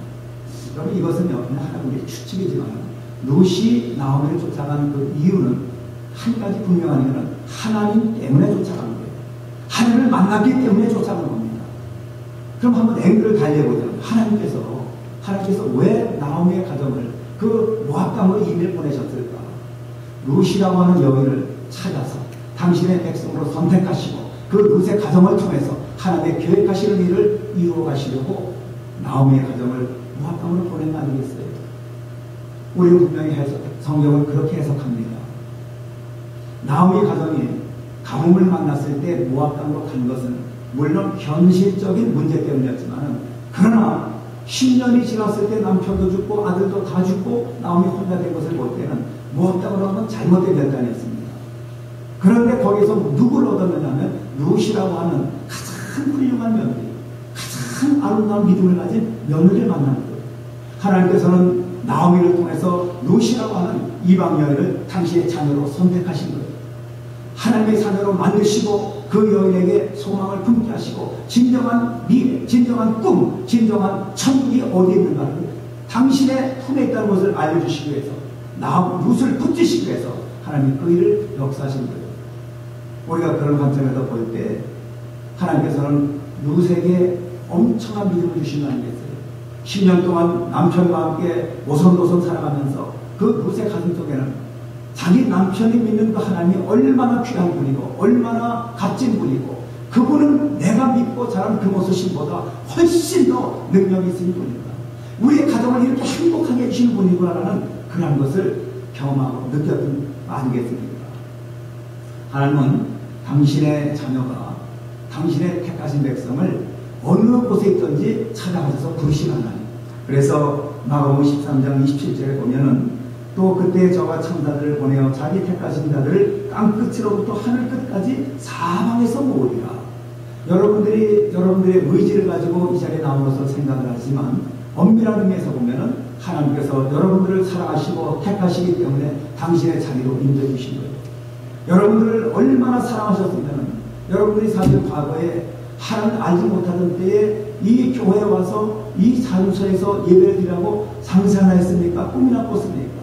여러분 이것은요 하나님의 추측이지만 룻이 나오미를 쫓아가는 그 이유는 한 가지 분명한 이유는 하나님 때문에 쫓아가는 거예요. 하나님을 만났기 때문에 쫓아가는 겁니다. 그럼 한번 앵글을 달려보자면 하나님께서 왜 나오미의 가정을 그 모압 땅으로 이민을 보내셨을까? 룻이라고 하는 여인을 찾아서 당신의 백성으로 선택하시고 그 룻의 가정을 통해서 하나님의 계획하시는 일을 이루어 가시려고 나오미의 가정을 모압 땅으로 보낸 거 아니겠어요? 우리는 분명히 성경을 그렇게 해석합니다. 나오미 가정이 가뭄을 만났을 때 모압 땅으로 간 것은 물론 현실적인 문제 때문이었지만 그러나 10년이 지났을 때 남편도 죽고 아들도 다 죽고 나오미 혼자 된 것을 볼 때는 모압 땅으로 한 건 잘못된 결단이었습니다. 그런데 거기서 누구를 얻었느냐면 룻이라고 하는 가장 훌륭한 며느리, 가장 아름다운 믿음을 가진 며느리를 만난 거예요. 하나님께서는 나오미를 통해서 룻이라고 하는 이방 여인을 당신의 자녀로 선택하신 거예요. 하나님의 자녀로 만드시고 그 여인에게 소망을 품게 하시고 진정한 미래, 진정한 꿈, 진정한 천국이 어디에 있는가를 당신의 품에 있다는 것을 알려주시기 위해서 룻을 붙이시기 위해서 하나님 그 일을 역사하신 거예요. 우리가 그런 관점에서 볼 때 하나님께서는 룻에게 엄청난 믿음을 주신 거 아니겠어요? 10년 동안 남편과 함께 오손도손 살아가면서 그 룻의 가슴 속에는 자기 남편이 믿는 그 하나님이 얼마나 귀한 분이고 얼마나 값진 분이고 그분은 내가 믿고 자란 그 모습신보다 훨씬 더 능력이 있으신 분이다. 우리의 가정을 이렇게 행복하게 해주시는 분이구나라는 그런 것을 경험하고 느꼈던 거 아니겠습니까? 하나님은 당신의 자녀가 당신의 택하신 백성을 어느 곳에 있든지 찾아가셔서 부르시는 하나님. 그래서 마가복음 13장 27절에 보면은 또 그때 저가 천사들을 보내어 자기 택하신 자들을 땅끝으로부터 하늘 끝까지 사방에서 모으리라. 여러분들의 의지를 가지고 이 자리에 나오면서 생각을 하지만 엄밀한 의미에서 보면은 하나님께서 여러분들을 사랑하시고 택하시기 때문에 당신의 자리로 인도해주신 거예요. 여러분들을 얼마나 사랑하셨으면 여러분들이 사실 과거에 하나님 알지 못하던 때에 이 교회에 와서 이 사무소에서 예배를 드리라고 상상을 했습니까? 꿈이나 꿨습니까?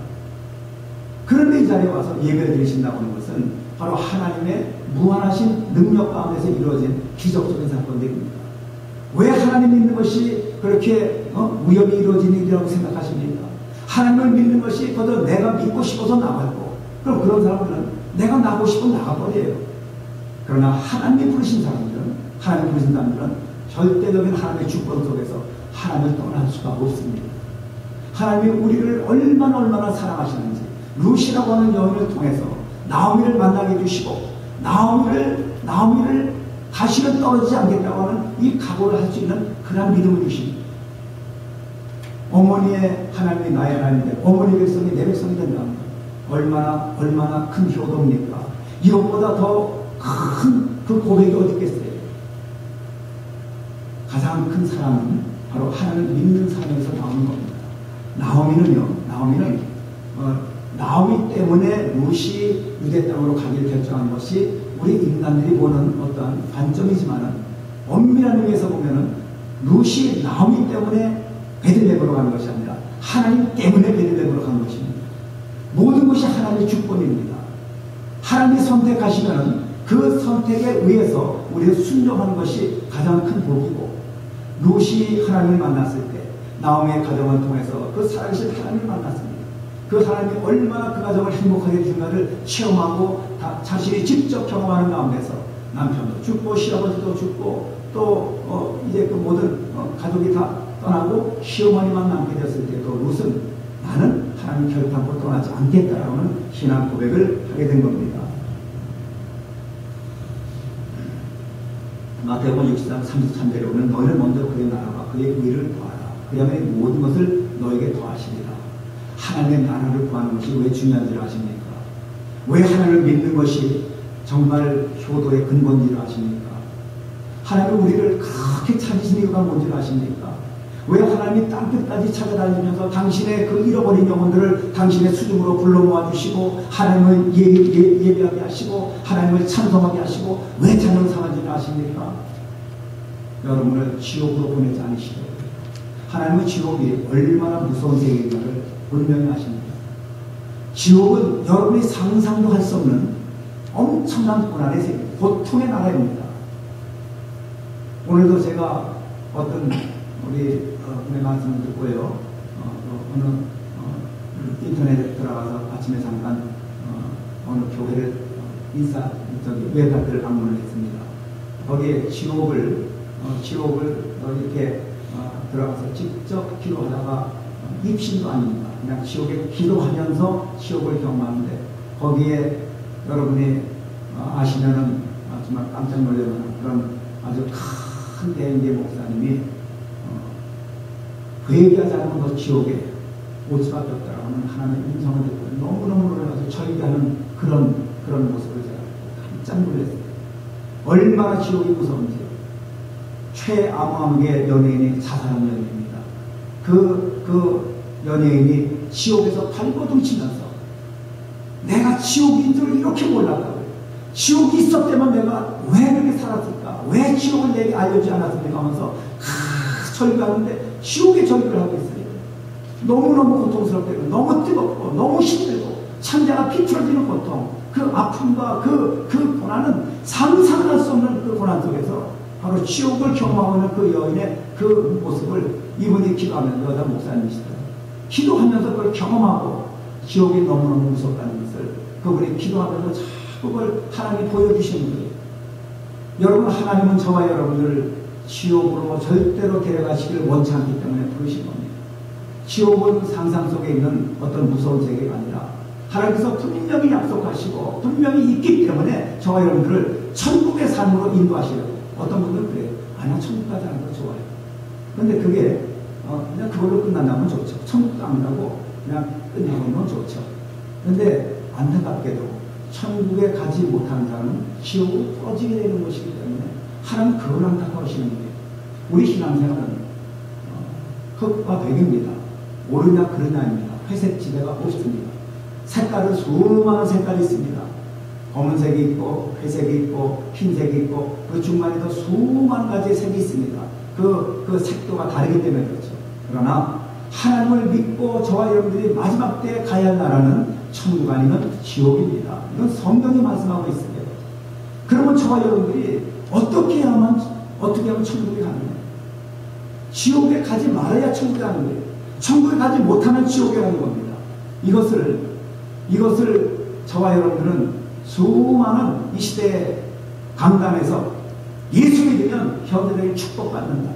그런데 이 자리에 와서 예배를 드리신다고 하는 것은 바로 하나님의 무한하신 능력 가운데서 이루어진 기적적인 사건들입니다. 왜 하나님 믿는 것이 그렇게 위험이 이루어진 일이라고 생각하십니까? 하나님을 믿는 것이 그저 내가 믿고 싶어서 나갔고 그럼 그런 사람들은 내가 나가고 싶으면 나가버려요. 그러나 하나님이 부르신 사람들은 절대적인 하나님의 주권 속에서 하나님을 떠날 수가 없습니다. 하나님이 우리를 얼마나 사랑하시는지 룻이라고 하는 여인을 통해서 나오미를 만나게 해주시고 나오미를 다시는 떨어지지 않겠다고 하는 이 각오를 할 수 있는 그런 믿음을 주십니다. 어머니의 하나님이 나의 하나님인데 어머니 백성이 내 백성이 된다는 것 얼마나 큰 효도입니까? 이것보다 더 큰 그 고백이 어디 있겠어요? 가장 큰 사랑은 바로 하나님을 믿는 사람에서 나오는 겁니다. 나오미 때문에 룻이 유대 땅으로 가기를 결정한 것이 우리 인간들이 보는 어떤 관점이지만은 엄밀한 의미에서 보면은 룻이 나오미 때문에 베들레헴으로 가는 것이 아니라 하나님 때문에 베들레헴으로 가는 것입니다. 모든 것이 하나님의 주권입니다. 하나님이 선택하시면은 그 선택에 의해서 우리가 순종하는 것이 가장 큰 복이고, 룻이 하나님을 만났을 때 나오미의 가정을 통해서 그 살아계신 하나님을 만났습니다. 그 하나님이 얼마나 그 가정을 행복하게 해주는가를 체험하고 자신이 직접 경험하는 가운데서 남편도 죽고 시아버지도 죽고 또 이제 그 모든 가족이 다 떠나고 시어머니만 남게 되었을 때 그 룻은 나는 하나님 결단코 떠나지 않겠다라는 신앙 고백을 하게 된 겁니다. 마태복음 63, 33절에 보면 너희는 먼저 그의 나라와 그의 의를 구하라. 그야말로 모든 것을 너에게 더하시리라. 하나님의 나라를 구하는 것이 왜 중요한지를 아십니까? 왜 하나님을 믿는 것이 정말 효도의 근본지를 아십니까? 하나님은 우리를 그렇게 찾으신 이유가 뭔지를 아십니까? 왜 하나님이 땅끝까지 찾아다니면서 당신의 그 잃어버린 영혼들을 당신의 수중으로 불러 모아주시고 하나님을 예배하게 하시고 하나님을 찬송하게 하시고 왜 찬양 상하지를 아십니까? 여러분을 지옥으로 보내지 않으시고 하나님의 지옥이 얼마나 무서운 세계인가를 분명히 아십니다. 지옥은 여러분이 상상도 할 수 없는 엄청난 고난의 세계, 고통의 나라입니다. 오늘도 제가 어떤 우리 분의 말씀을 듣고요. 어느 인터넷에 들어가서 아침에 잠깐 어느 교회를 외갓을 방문을 했습니다. 거기에 지옥을 이렇게 들어가서 직접 기도하다가 입신도 아닙니다. 그냥 지옥에 기도하면서 지옥을 경험하는데 거기에 여러분이 아시면은 정말 깜짝 놀라는 그런 아주 큰 대인계 목사님이 그 얘기하지 않으면 너 지옥에 올 수밖에 없다라고 하는 하나님의 음성을 듣고 너무너무 놀라서 절규하는 그런 모습을 제가 깜짝 놀랐어요. 얼마나 지옥이 무서운지. 최암암의 연예인이 자살한 연예인입니다. 그 연예인이 지옥에서 발버둥 치면서 내가 지옥인 줄 이렇게 몰랐다고요. 지옥이 있었다면 내가 왜 그렇게 살았을까? 왜 지옥을 내게 알려주지 않았습니까? 하면서 절규하는데 지옥의 절규를 하고 있어요. 너무너무 고통스럽고 너무 뜨겁고 너무 힘들고 창자가 비틀어지는 고통, 그 아픔과 그 고난은 상상할 수 없는 그 고난 속에서 바로 지옥을 경험하고 있는 그 여인의 그 모습을 이분이 기도하면 여자 목사님이시더라고요. 기도하면서 그걸 경험하고 지옥이 너무너무 무섭다는 것을 그분이 기도하면서 자꾸 그걸 하나님이 보여주시는 거예요. 여러분, 하나님은 저와 여러분들을 지옥으로 절대로 데려가시기를 원치 않기 때문에 부르신 겁니다. 지옥은 상상 속에 있는 어떤 무서운 세계가 아니라 하나님께서 분명히 약속하시고 분명히 있기 때문에 저와 여러분들을 천국의 삶으로 인도하시려고. 어떤 분들은 그래요. 나 천국 가지 않는 거 좋아요. 근데 그게 그냥 그걸로 끝난다면 좋죠. 천국도 안 가고 그냥 끝나면 좋죠. 근데 안타깝게도 천국에 가지 못하는 사람은 지옥으로 떨어지게 되는 것이기 때문에 하나님 그걸 안타까우시는 거예요. 우리 신앙생활은 흙과 백입니다. 오르냐 그르냐입니다. 회색 지대가 없습니다. 색깔은 수많은 색깔이 있습니다. 검은색이 있고 회색이 있고 흰색이 있고 그 중간에도 수많은 가지의 색이 있습니다. 그 색도가 다르기 때문에 그렇죠. 그러나 하나님을 믿고 저와 여러분들이 마지막 때에 가야 할 나라는 천국 아니면 지옥입니다. 이건 성경이 말씀하고 있습니다. 그러면 저와 여러분들이 어떻게 하면 천국에 가는 거예요? 지옥에 가지 말아야 천국에 가는 거예요. 천국에 가지 못하면 지옥에 가는 겁니다. 이것을 저와 여러분들은 수많은 이 시대의 강단에서 예수 믿으면 현재적인 축복받는다.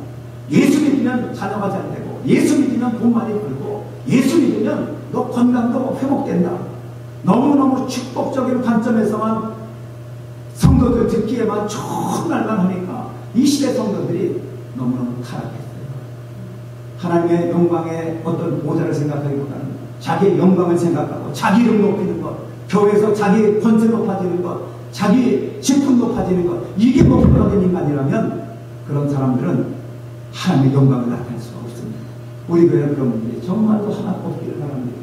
예수 믿으면 자녀가 잘 되고 예수 믿으면 돈 많이 벌고 예수 믿으면 너 건강도 회복된다. 너무너무 축복적인 관점에서만 성도들 듣기에만 좋은 말만 하니까 이 시대 성도들이 너무너무 타락했어요. 하나님의 영광의 어떤 모자를 생각하기보다는 자기의 영광을 생각하고 자기 이름 높이는 것, 교회에서 자기 권세 높아지는 것, 자기 직분 높아지는 것, 이게 목표가 된 인간이라면 그런 사람들은 하나님의 영광을 나타낼 수가 없습니다. 우리 교회는 그런 분들이 정말로 하나 없기를 바랍니다.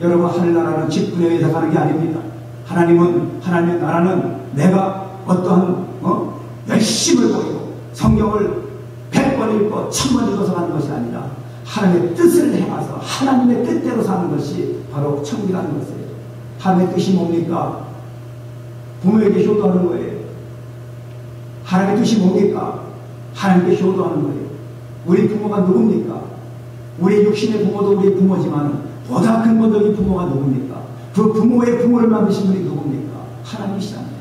여러분, 하늘나라는 직분에 의해서 가는 게 아닙니다. 하나님의 나라는 내가 어떠한 열심을 보이고 성경을 100번 읽고 1000번 읽어서 하는 것이 아니라 하나님의 뜻을 행해서 하나님의 뜻대로 사는 것이 바로 천국이라는 것이에요. 하나님의 뜻이 뭡니까? 부모에게 효도하는 거예요. 하나님의 뜻이 뭡니까? 하나님께 효도하는 거예요. 우리 부모가 누굽니까? 우리 육신의 부모도 우리 부모지만 보다 근본적인 부모가 누굽니까? 그 부모의 부모를 만드신 분이 누굽니까? 하나님이시잖아요.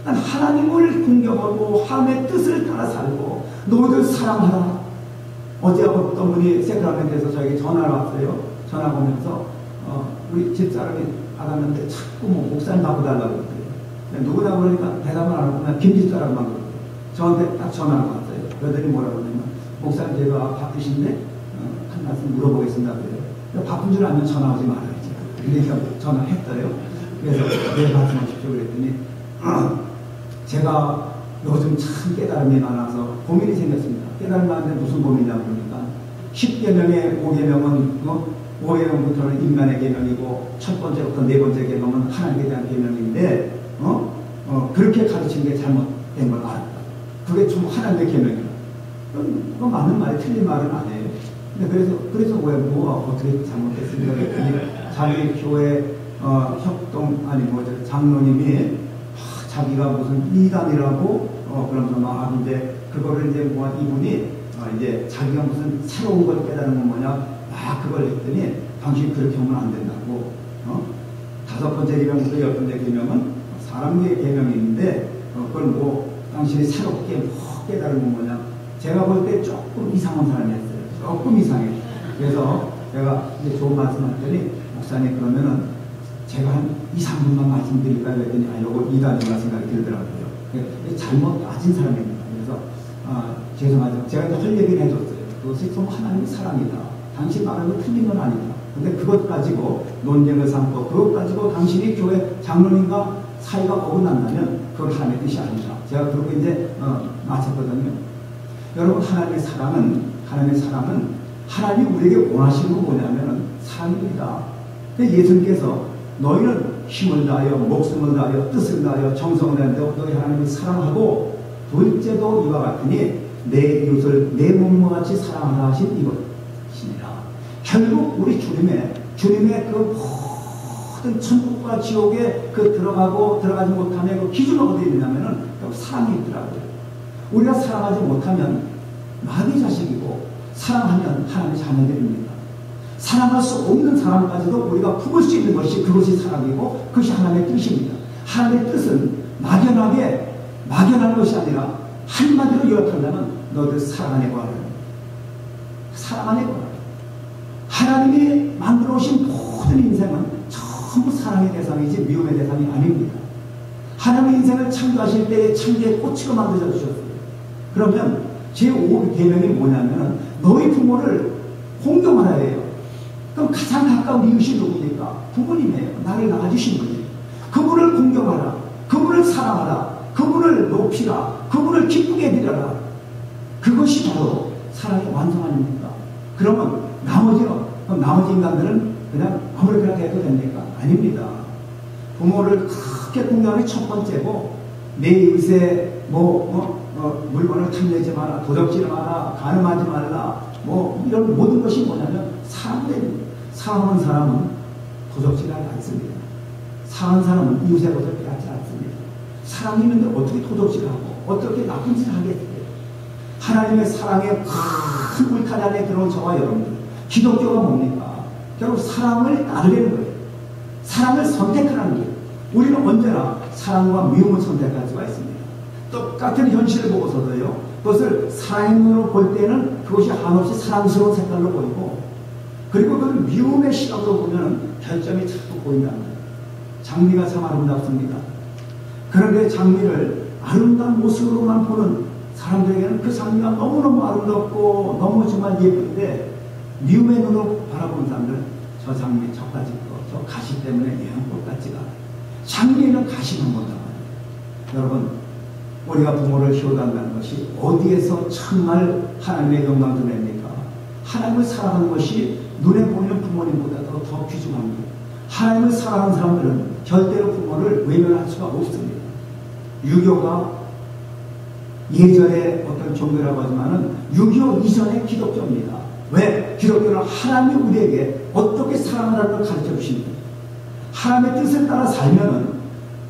하나님을 공경하고 하나님의 뜻을 따라 살고 너희들 사랑하라. 어제 어떤 분이 세크라멘트에서 저에게 전화를 왔어요. 전화 오면서 우리 집사람이 받았는데 자꾸 목사님 바꿔달라고 그랬어요. 누구나 그러니까 대답을 안 하고 그냥 김 집사람만 그랬어요. 저한테 딱 전화가 왔어요. 그러더니 뭐라고 하냐면 목사님 제가 바쁘신데 한 말씀 물어보겠습니다. 그래요. 바쁜 줄 알면 전화하지 말아야지. 그러니까 전화했어요. 그래서 네 말씀하십시오 그랬더니 제가 요즘 참 깨달음이 많아서 고민이 생겼습니다. 깨달음이 많은데 무슨 고민이냐고 그러니까 10계명의 5계명은 5계명부터는 인간의 계명이고 첫 번째부터 네 번째 계명은 하나님에 대한 계명인데 그렇게 가르친 게 잘못된 걸 알았다. 그게 좀 하나님의 계명이다. 그거 맞는 말이 틀린 말은 아니에요. 근데 그래서 왜 뭐가 어떻게 잘못됐습니까? 자기 교회 장로님이 자기가 무슨 이단이라고 그러면서 막 하는데 그거를 이제 이분이 이제 자기가 무슨 새로운 걸 깨달은 건 뭐냐 막 그걸 했더니 당신이 그렇게 하면 안 된다고 5번째 계명부터 10번째 계명은 사람의 계명이 있는데 그걸 당신이 새롭게 깨달은 건 뭐냐 제가 볼 때 조금 이상한 사람이었어요. 조금 이상해. 그래서 제가 이제 좋은 말씀 했더니 목사님 그러면은 제가 한 2, 3분만 말씀드릴까요? 그랬더니 요거 이단이라 생각이 들더라고요. 잘못 빠진 사람입니다. 그래서 죄송하죠. 제가 이제 할 얘기를 해줬어요. 그것이 좀 하나님의 사랑이다. 당신 말하는 거 틀린 건 아니다. 근데 그것 가지고 논쟁을 삼고 그것 가지고 당신이 교회 장로님과 사이가 어긋난다면 그건 하나님의 뜻이 아니다. 제가 그러고 이제 마쳤거든요. 여러분 하나님의 사랑은 하나님이 우리에게 원하시는 건 뭐냐면 사랑입니다. 예수님께서 너희는 힘을 다하여 목숨을 다하여 뜻을 다하여 정성을 다하여 너희 하나님을 사랑하고 둘째도 이와 같으니 내 이웃을 내 몸과 같이 사랑하라 하신 이것이니라. 결국 우리 주님의 그 모든 천국과 지옥에 들어가지 못하면 그 기준은 어디에 있냐면은 사랑이 있더라고요. 우리가 사랑하지 못하면 마귀 자식이고 사랑하면 하나님의 자녀들입니다. 사랑할 수 없는 사람까지도 우리가 품을 수 있는 것이 그것이 사랑이고 그것이 하나님의 뜻입니다. 하나님의 뜻은 막연한 것이 아니라 한마디로 요약한다면 너희들 사랑 안에 거하라. 사랑 안에 거하라. 하나님이 만들어 오신 모든 인생은 전부 사랑의 대상이지 미움의 대상이 아닙니다. 하나님의 인생을 창조하실 때에 창조의 꽃으로 만들어 주셨어요. 그러면 제5계명이 뭐냐면 너희 부모를 공경하라 해요. 그럼 가장 가까운 이웃이 누굽니까? 부모님이에요. 나를 낳아주신 분이에요. 그분을 공경하라. 그분을 사랑하라. 그분을 높이라. 그분을 기쁘게 해드려라. 그것이 바로 사랑의 완성 아닙니까? 그러면 나머지 인간들은 그냥 아무렇게나 해도 됩니까? 아닙니다. 부모를 크게 공경하는 첫 번째고 내 이웃의 물건을 탐내지 마라, 도적질 마라, 간음하지 말라, 이런 모든 것이 뭐냐면 사랑하는 사람은 도적질하지 않습니다. 사랑하는 사람은 이웃의 것을 빼앗지 않습니다. 사랑이 있는데 어떻게 도적질하고 어떻게 나쁜 짓을 하겠어요? 하나님의 사랑의 큰 울타리 안에 들어온 저와 여러분들, 기독교가 뭡니까? 결국 사랑을 따르려는 거예요. 사랑을 선택하라는 거예요. 우리는 언제나 사랑과 미움을 선택할 수가 있습니다. 똑같은 현실을 보고서도요, 그것을 사랑의 눈으로 볼 때는 그것이 한없이 사랑스러운 색깔로 보이고, 그리고 그 미움의 시각으로 보면 결점이 자꾸 보인다는 거예요. 장미가 참 아름답습니다. 그런데 장미를 아름다운 모습으로만 보는 사람들에게는 그 장미가 너무너무 아름답고 너무 정말 예쁜데, 미움의 눈으로 바라보는 사람들은 저 장미, 저까지 저 가시 때문에 예향꽃 같지가 않아요. 장미에는 가시만 본단 말이에요. 여러분, 우리가 부모를 효도한다는 것이 어디에서 정말 하나님의 영광을 냅니까? 하나님을 사랑하는 것이 눈에 보이는 부모님보다도 더 귀중합니다. 하나님을 사랑하는 사람들은 절대로 부모를 외면할 수가 없습니다. 유교가 예전에 어떤 종교라고 하지만은 유교 이전의 기독교입니다. 왜? 기독교는 하나님이 우리에게 어떻게 사랑하라는 걸 가르쳐 주십니다. 하나님의 뜻을 따라 살면은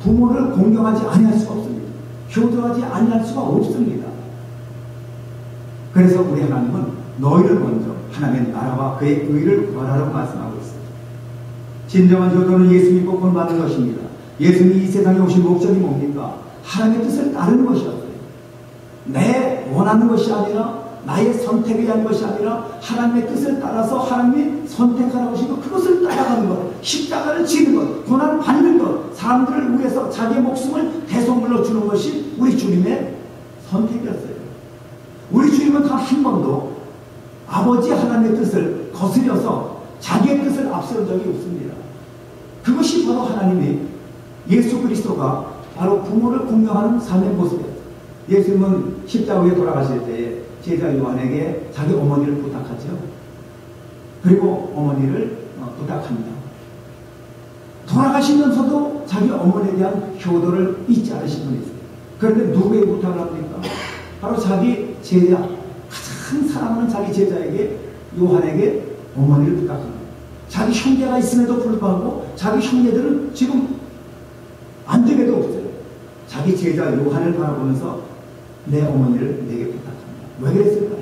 부모를 공경하지 아니할 수가 없습니다. 효도하지 아니할 수가 없습니다. 그래서 우리 하나님은 너희를 먼저 하나님의 나라와 그의 의를 구하라고 말씀하고 있습니다. 진정한 효도는 예수 믿고 구원받는 것입니다. 예수님이 이 세상에 오신 목적이 뭡니까? 하나님의 뜻을 따르는 것이었어요. 내 원하는 것이 아니라 나의 선택이 한 것이 아니라 하나님의 뜻을 따라서 하나님이 선택하라고 하시고 그것을 따라가는 것, 십자가를 지는 것, 고난을 받는 것, 사람들을 위해서 자기의 목숨을 대속물로 주는 것이 우리 주님의 선택이었어요. 우리 주님은 단 한 번도 아버지 하나님의 뜻을 거스려서 자기의 뜻을 앞세운 적이 없습니다. 그것이 바로 하나님이 예수 그리스도가 바로 부모를 공경하는 삶의 모습이었어요. 예수님은 십자가에 돌아가실 때에 제자 요한에게 자기 어머니를 부탁하죠. 그리고 어머니를 부탁합니다. 돌아가시면서도 자기 어머니에 대한 효도를 잊지 않으신 분이 있어요. 그런데 누구에게 부탁을 합니까? 바로 자기 제자, 가장 사랑하는 자기 제자에게 요한에게 어머니를 부탁합니다. 자기 형제가 있음에도 불구하고 자기 형제들은 지금 안 되게도 없어요. 자기 제자 요한을 바라보면서 내 어머니를 내게 부탁합니다. 왜 그랬을까요?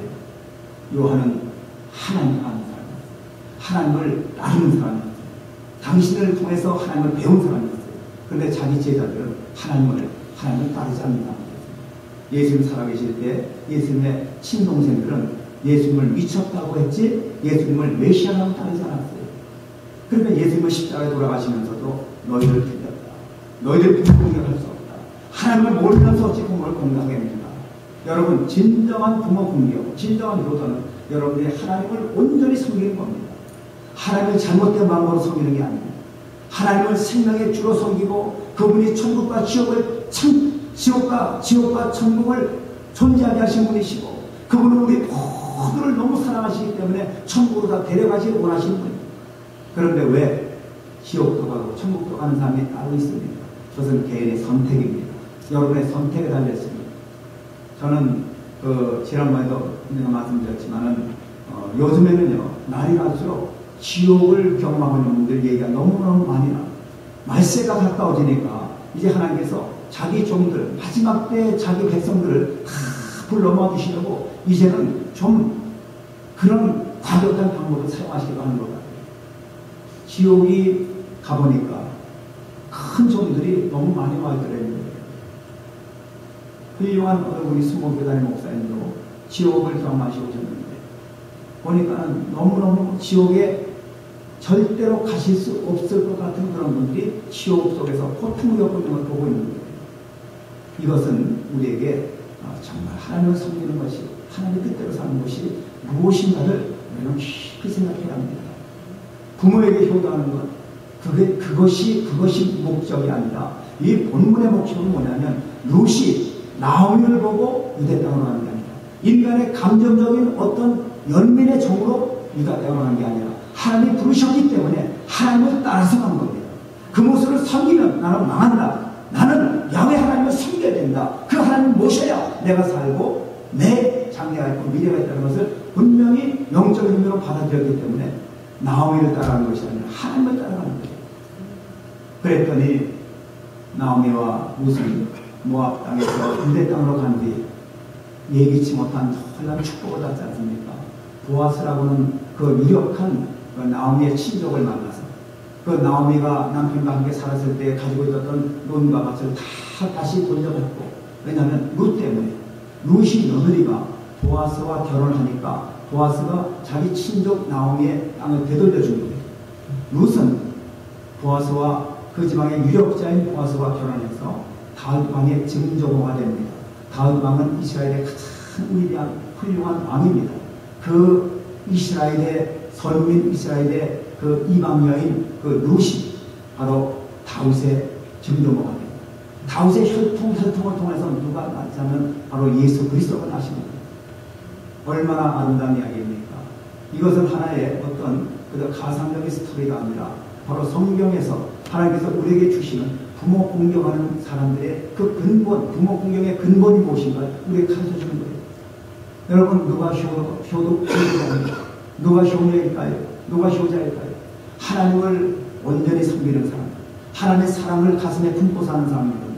요한은 하나님을 아는 사람이었어요. 하나님을 따르는 사람이었어요. 당신을 통해서 하나님을 배운 사람이었어요. 그런데 자기 제자들은 하나님을 따르지 않는 사람이었어요. 예수님 살아계실 때 예수님의 친동생들은 예수님을 미쳤다고 했지 예수님을 메시아라고 따르지 않았어요. 그러니까 예수님은 십자가에 돌아가시면서도 너희를 틀렸다. 너희들 공경할 수 없다. 하나님을 모르면서 어찌 부모를 공경합니까? 여러분, 진정한 부모 공경, 진정한 효도는 여러분들이 하나님을 온전히 섬기는 겁니다. 하나님을 잘못된 마음으로 섬기는 게 아닙니다. 하나님을 생명의 주로 섬기고 그분이 천국과 지옥과 천국을 존재하게 하신 분이시고 그분은 우리 모두를 너무 사랑하시기 때문에 천국으로 다 데려가시길 원하시는 분입니다. 그런데 왜 지옥도 가고 천국도 가는 사람이 따로 있습니까? 그것은 개인의 선택입니다. 여러분의 선택에 달렸습니다. 저는 지난번에도 내가 말씀드렸지만은 요즘에는요 날이 갈수록 지옥을 경험하고 있는 분들 얘기가 너무너무 많이 나와요. 말세가 가까워지니까 이제 하나님께서 자기 종들 마지막 때 자기 백성들을 다 불러 모아주시려고 이제는 좀 그런 과격한 방법을 사용하시려고 하는 것 같아요. 지옥이 가보니까 큰 종들이 너무 많이 와 있더래요. 훌륭한 우리 수목교단의 목사님도 지옥을 경험하시고 오셨는데 보니까는 너무너무 지옥에 절대로 가실 수 없을 것 같은 그런 분들이 지옥 속에서 고통을 겪고 있는 걸 보고 있는 거예요. 이것은 우리에게 정말 하나님을 섬기는 것이 하나님의 뜻대로 사는 것이 무엇인가를 우리는 깊이 생각해야 합니다. 부모에게 효도하는 것 그것이 목적이 아니라 이 본문의 목적은 뭐냐면 룻이 나오미를 보고 유대 땅으로 가는 게 아니라 인간의 감정적인 어떤 연민의 종으로 유다 땅으로 가는 게 아니라 하나님이 부르셨기 때문에 하나님을 따라서 가는 겁니다. 그 모습을 섬기면 나는 망한다. 나는 야훼 하나님을 섬겨야 된다. 그 하나님을 모셔야 내가 살고 내 장래가 있고 미래가 있다는 것을 분명히 영적인 의미로 받아들였기 때문에 나오미를 따라가는 것이 아니라 하나님을 따라가는 거예요. 그랬더니 나오미와 룻은 모압 땅에서 유대 땅으로 간 뒤 예기치 못한 놀라운 축복을 받지 않습니까? 보아스라고는 그 유력한 나오미의 친족을 만나서 그 나오미가 남편과 함께 살았을 때 가지고 있었던 논과 밭을 다 다시 돌려받고 왜냐하면 룻 때문에 룻이 며느리가 보아스와 결혼하니까 보아스가 자기 친족 나오미의 땅을 되돌려준 거예요. 룻은 보아스와 그 지방의 유력자인 보아스와 결혼해서 다윗 왕의 증조모가 됩니다. 다윗 왕은 이스라엘의 가장 위대한 훌륭한 왕입니다. 그 이스라엘의 선민 이스라엘의 그 이방 여인 그 룻이 바로 다윗의 증조모가 됩니다. 다윗의 혈통을 통해서 누가 낳자면 바로 예수 그리스도가 나십니다. 얼마나 아름다운 이야기입니까? 이것은 하나의 어떤 가상적인 스토리가 아니라 바로 성경에서 하나님께서 우리에게 주시는 부모 공경하는 사람들의 그 근본, 부모 공경의 근본이 무엇인가 우리에게 가르쳐 주는 거예요. 여러분, 누가 효도입니까? 누가 효녀일까요? 누가 효자일까요? 하나님을 온전히 섬기는 사람, 하나님의 사랑을 가슴에 품고 사는 사람이거든요.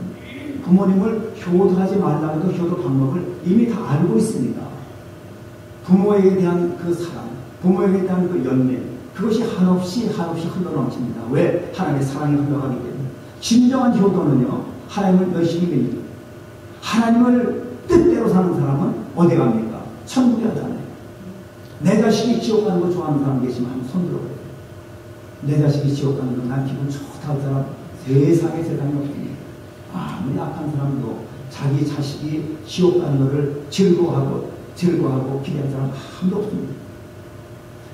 부모님을 효도하지 말라고 해도 효도 방법을 이미 다 알고 있습니다. 부모에게 대한 그 사랑, 부모에게 대한 그 연민, 그것이 한없이 흘러넘칩니다. 왜? 하나님의 사랑이 흘러가기 때문에. 진정한 효도는요, 하나님을 열심히 믿는, 하나님을 뜻대로 사는 사람은 어디 갑니까? 천국에 가잖아요. 내 자식이 지옥 가는 거 좋아하는 사람 계시면 한번 손 들어봐요. 내 자식이 지옥 가는 거 난 기분 좋다 할 사람 세상에 없습니다. 아무리 악한 사람도 자기 자식이 지옥 가는 것을 즐거워하고 기대하는 사람 아무도 없습니다.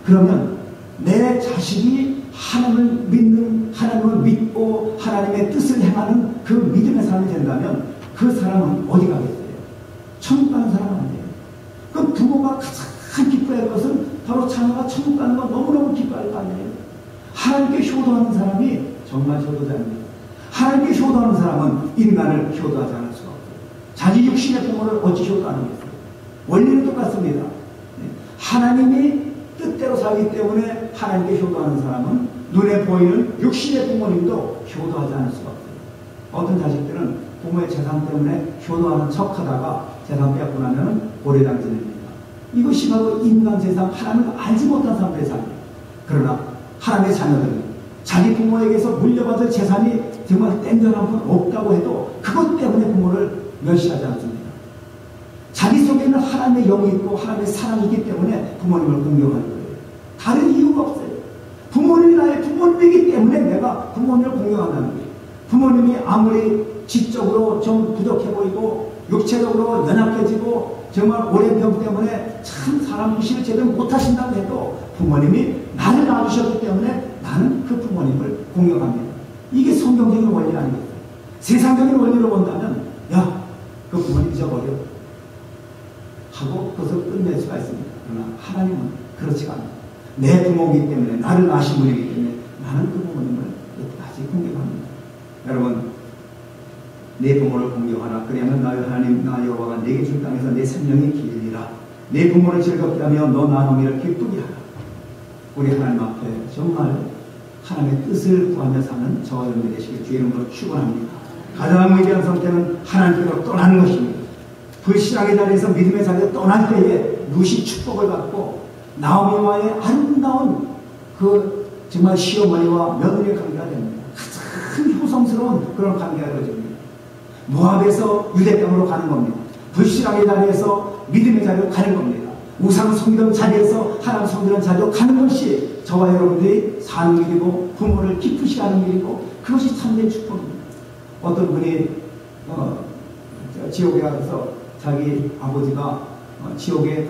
그러면 내 자식이 하나님을 믿고 하나님의 뜻을 행하는 그 믿음의 사람이 된다면 그 사람은 어디 가겠어요? 천국 가는 사람은 안 돼요. 그 부모가 가장 기뻐야 할 것은 바로 자녀가 천국 가는 거 너무너무 기뻐할 거 아니에요. 하나님께 효도하는 사람이 정말 효도자입니다. 하나님께 효도하는 사람은 인간을 효도하지 않을 수가 없어요. 자기 육신의 부모를 어찌 효도하는겠어요? 원리는 똑같습니다. 하나님이 뜻대로 살기 때문에 하나님께 효도하는 사람은 눈에 보이는 육신의 부모님도 효도하지 않을 수가 없어요. 어떤 자식들은 부모의 재산 때문에 효도하는 척하다가 재산 빼앗고 나면 고래당진입니다. 이것이 바로 인간 세상, 하나님을 알지 못한 사람들의 삶이에요. 그러나 하나님의 자녀들은 자기 부모에게서 물려받을 재산이 정말 땡겨난 건 없다고 해도 그것 때문에 부모를 멸시하지 않습니다. 자기 속에는 하나님의 영이 있고 하나님의 사랑이기 때문에 부모님을 공경하는 거예요. 다른 이유가 없어요. 부모님이 나의 부모님이기 때문에 내가 부모님을 공경한다는 거예요. 부모님이 아무리 지적으로 좀 부족해 보이고 육체적으로 연약해지고 정말 오랜 병 때문에 참 사람 무시를 제대로 못하신다고 해도 부모님이 나를 낳아주셨기 때문에 나는 그 부모님을 공경합니다. 이게 성경적인 원리 아니겠어요? 세상적인 원리로 본다면 야, 그 부모님 잊어버려 하고 그것을 끝낼 수가 있습니다. 그러나 하나님은 그렇지가 않아요. 내 부모이기 때문에, 나를 낳으신 분이기 때문에 나는 그 부모님을 끝까지 공경합니다. 여러분, 내 부모를 공경하라. 그리하면 나의 하나님 나 여호와가 내게 줄 땅에서 내 생명이 길리라. 내 부모를 즐겁게 하며 너 나누미를 기쁘게 하라. 우리 하나님 앞에 정말 하나님의 뜻을 구하며 사는 저와 여러분이 되시길 주의 이름으로 축원합니다. 가장 위대한 선택은 하나님께로 떠나는 것입니다. 불신앙의 자리에서 믿음의 자리에 떠날 때에 룻이 축복을 받고 나오미와의 아름다운 그 정말 시어머니와 며느리의 관계가 됩니다. 가장 효성스러운 그런 관계가 이루어집니다. 모압에서 유대 땅으로 가는 겁니다. 불신앙의 자리에서 믿음의 자리로 가는 겁니다. 우상 섬기던 자리에서 하나님 섬기던 자리로 가는 것이 저와 여러분들이 사는 길이고 부모를 기쁘시게 하는 길이고 그것이 참된 축복입니다. 어떤 분이 지옥에 가서 자기 아버지가 지옥에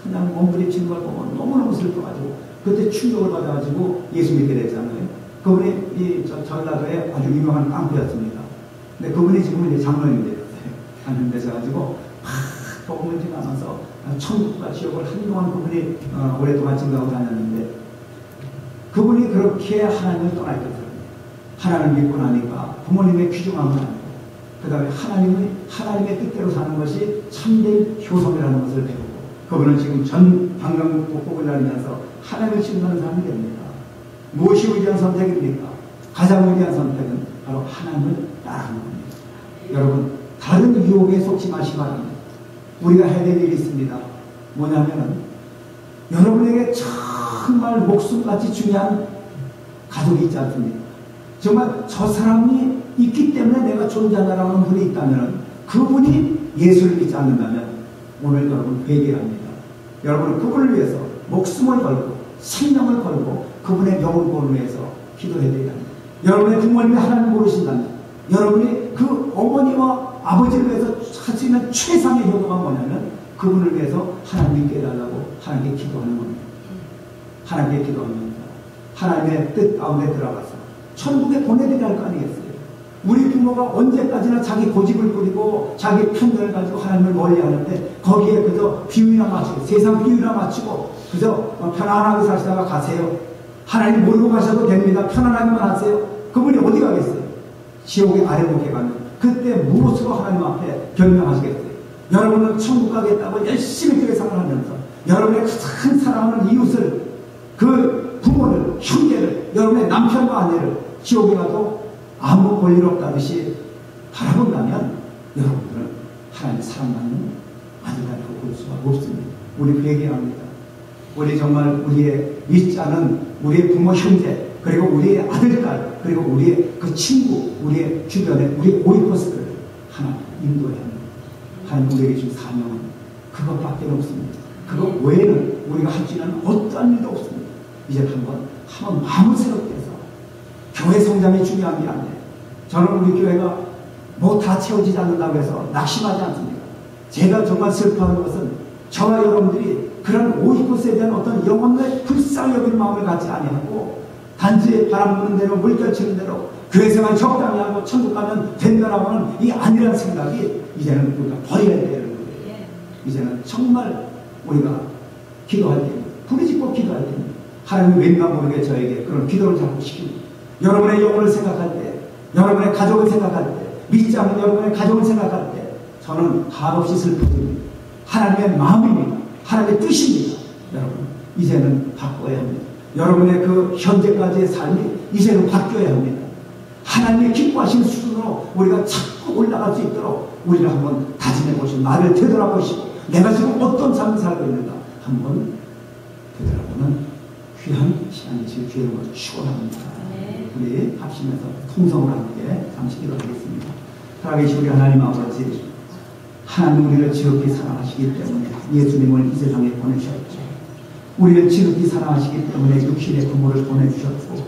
그냥 몸부림치는 걸 보고 너무너무 슬퍼가지고 그때 충격을 받아가지고 예수 믿게 됐잖아요. 그분이 이 전라도에 아주 유명한 깡패였습니다. 근데 그분이 지금 이제 장로님이 됐어요. 장로님 되셔가지고 복음을 전하면서 천국과 지옥을 한동안 그분이 오랫동안 증거하고 다녔는데 그분이 그렇게 하나님을 떠날 때 하나님을 믿고 나니까 부모님의 귀중함을 알고 그 다음에 하나님의 뜻대로 사는 것이 참된 효성이라는 것을 배우고 그분은 지금 전 방명복곡을 다니면서 하나님을 신뢰하는 사람이 됩니다. 무엇이 위대한 선택입니까? 가장 위대한 선택은 바로 하나님을 따르는 겁니다. 여러분, 다른 유혹에 속지 마시기 바랍니다. 우리가 해야 될 일이 있습니다. 뭐냐면은 여러분에게 정말 목숨같이 중요한 가족이 있지 않습니까? 정말 저 사람이 있기 때문에 내가 존재한다라는 분이 있다면 그분이 예수를 믿지 않는다면 오늘 여러분 회개합니다. 여러분은 그분을 위해서 목숨을 걸고 생명을 걸고 그분의 영혼을 위해서 기도해야 됩니다. 여러분의 부모님이 하나님을 모르신다면 여러분이 그 어머니와 아버지를 위해서 할 수 있는 최상의 효도가 뭐냐면 그분을 위해서 하나님 믿게 해달라고 하나님께 기도하는 겁니다. 하나님께 기도합니다. 하나님의 뜻 가운데 들어가서 천국에 보내드려야 할 거 아니겠어요? 우리 부모가 언제까지나 자기 고집을 부리고 자기 편견을 가지고 하나님을 멀리하는데 거기에 그저 비유나 맞추고 세상 비유나 맞추고 그저 편안하게 사시다가 가세요. 하나님 모르고 가셔도 됩니다. 편안하게만 하세요. 그분이 어디 가겠어요? 지옥의 아래목에 가면 그때 무엇으로 하나님 앞에 변명하시겠어요? 여러분은 천국 가겠다고 열심히 교회 생활하면서 여러분의 가장 사랑하는 이웃을, 그 부모를, 형제를, 여러분의 남편과 아내를 지옥에 가도 아무 볼일 없다듯이 바라본다면 여러분들은 하나님의 사랑받는 아들이라고 볼 수가 없습니다. 우리 회개합니다. 우리 정말 우리의 믿지 않은 우리의 부모, 형제, 그리고 우리의 아들, 딸, 그리고 우리의 그 친구, 우리의 주변에 우리의 오이퍼스들을 하나님 인도해야 합니다. 하나님 우리에게 준 사명은 그것밖에 없습니다. 그것 외에는 우리가 할 수 있는 어떠한 일도 없습니다. 이제 한번 마음을 새롭게 해서 교회 성장이 중요한 게 아니에요. 저는 우리 교회가 뭐 다 채워지지 않는다고 해서 낙심하지 않습니다. 제가 정말 슬퍼하는 것은 저와 여러분들이 그런 오이코스에 대한 어떤 영혼의 불쌍히 여긴 마음을 갖지 아니하고 단지 바람 부는 대로 물결 치는 대로 교회 생활 적당히 하고 천국 가면 된다라고 하는 이 아니란 생각이 이제는 우리가 버려야 되는 거예요. 이제는 정말 우리가 기도할 때입니다. 부르짖고 기도할 때입니다. 하나님이 왠가 모르게 저에게 그런 기도를 자꾸 시킵니다. 여러분의 영혼을 생각할 때, 여러분의 가족을 생각할 때, 믿지 않는 여러분의 가족을 생각할 때 저는 한없이 슬퍼집니다. 하나님의 마음입니다. 하나님의 뜻입니다. 여러분 이제는 바꿔야 합니다. 여러분의 그 현재까지의 삶이 이제는 바뀌어야 합니다. 하나님의 기뻐하시는 수준으로 우리가 자꾸 올라갈 수 있도록 우리를 한번 다짐해 보시고 나를 되돌아보시고 내가 지금 어떤 삶을 살고 있는가 한번 되돌아보는 귀한 시간이 지금 주의 것을 축원합니다. 우리 합심해서 통성으로 함께 잠시 기도하겠습니다. 살아계신 우리 하나님 아버지, 하나님 우리를 지극히 사랑하시기 때문에 예수님을 이 세상에 보내셨죠. 우리를 지극히 사랑하시기 때문에 육신의 부모를 보내주셨고,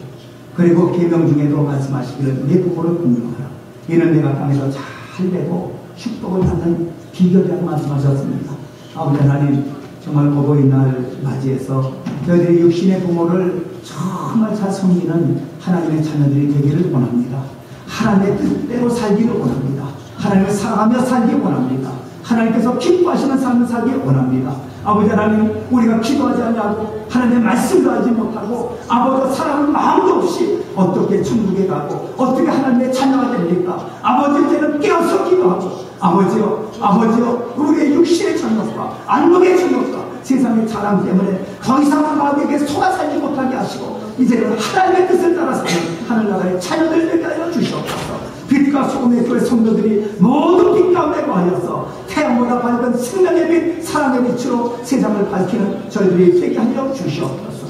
그리고 계명 중에도 말씀하시기를 내 부모를 공경하라. 이는 내가 땅에서 잘 되고 축복을 받는 비결이라고 말씀하셨습니다. 아버지 하나님, 정말 어버이날 맞이해서 저희들이 육신의 부모를 정말 잘 섬기는 하나님의 자녀들이 되기를 원합니다. 하나님의 뜻대로 살기를 원합니다. 하나님을 사랑하며 살기 원합니다. 하나님께서 기뻐하시는 삶을 살기 원합니다. 아버지 하나님, 우리가 기도하지 않냐고 하나님의 말씀도 하지 못하고 아버지가 사랑하는 마음도 없이 어떻게 천국에 가고 어떻게 하나님의 자녀가 됩니까? 아버지 이제는 깨어서 기도하고 아버지요 우리의 육신의 정욕과 안목의 정욕과 세상의 자랑 때문에 더 이상 마음에게 속아 살지 못하게 하시고 이제는 하나님의 뜻을 따라서 하늘나라의 자녀들 되게 하여 주시옵소서. 빛과 소금의 교회 성도들이 모두 빛 가운데 거하여서 태양보다 밝은 생명의 빛, 사랑의 빛으로 세상을 밝히는 저희들이 되게 하여 주시옵소서.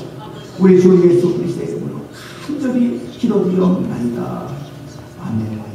우리 주 예수 그리스도의 이름으로 간절히 기도드리옵나이다. 아멘.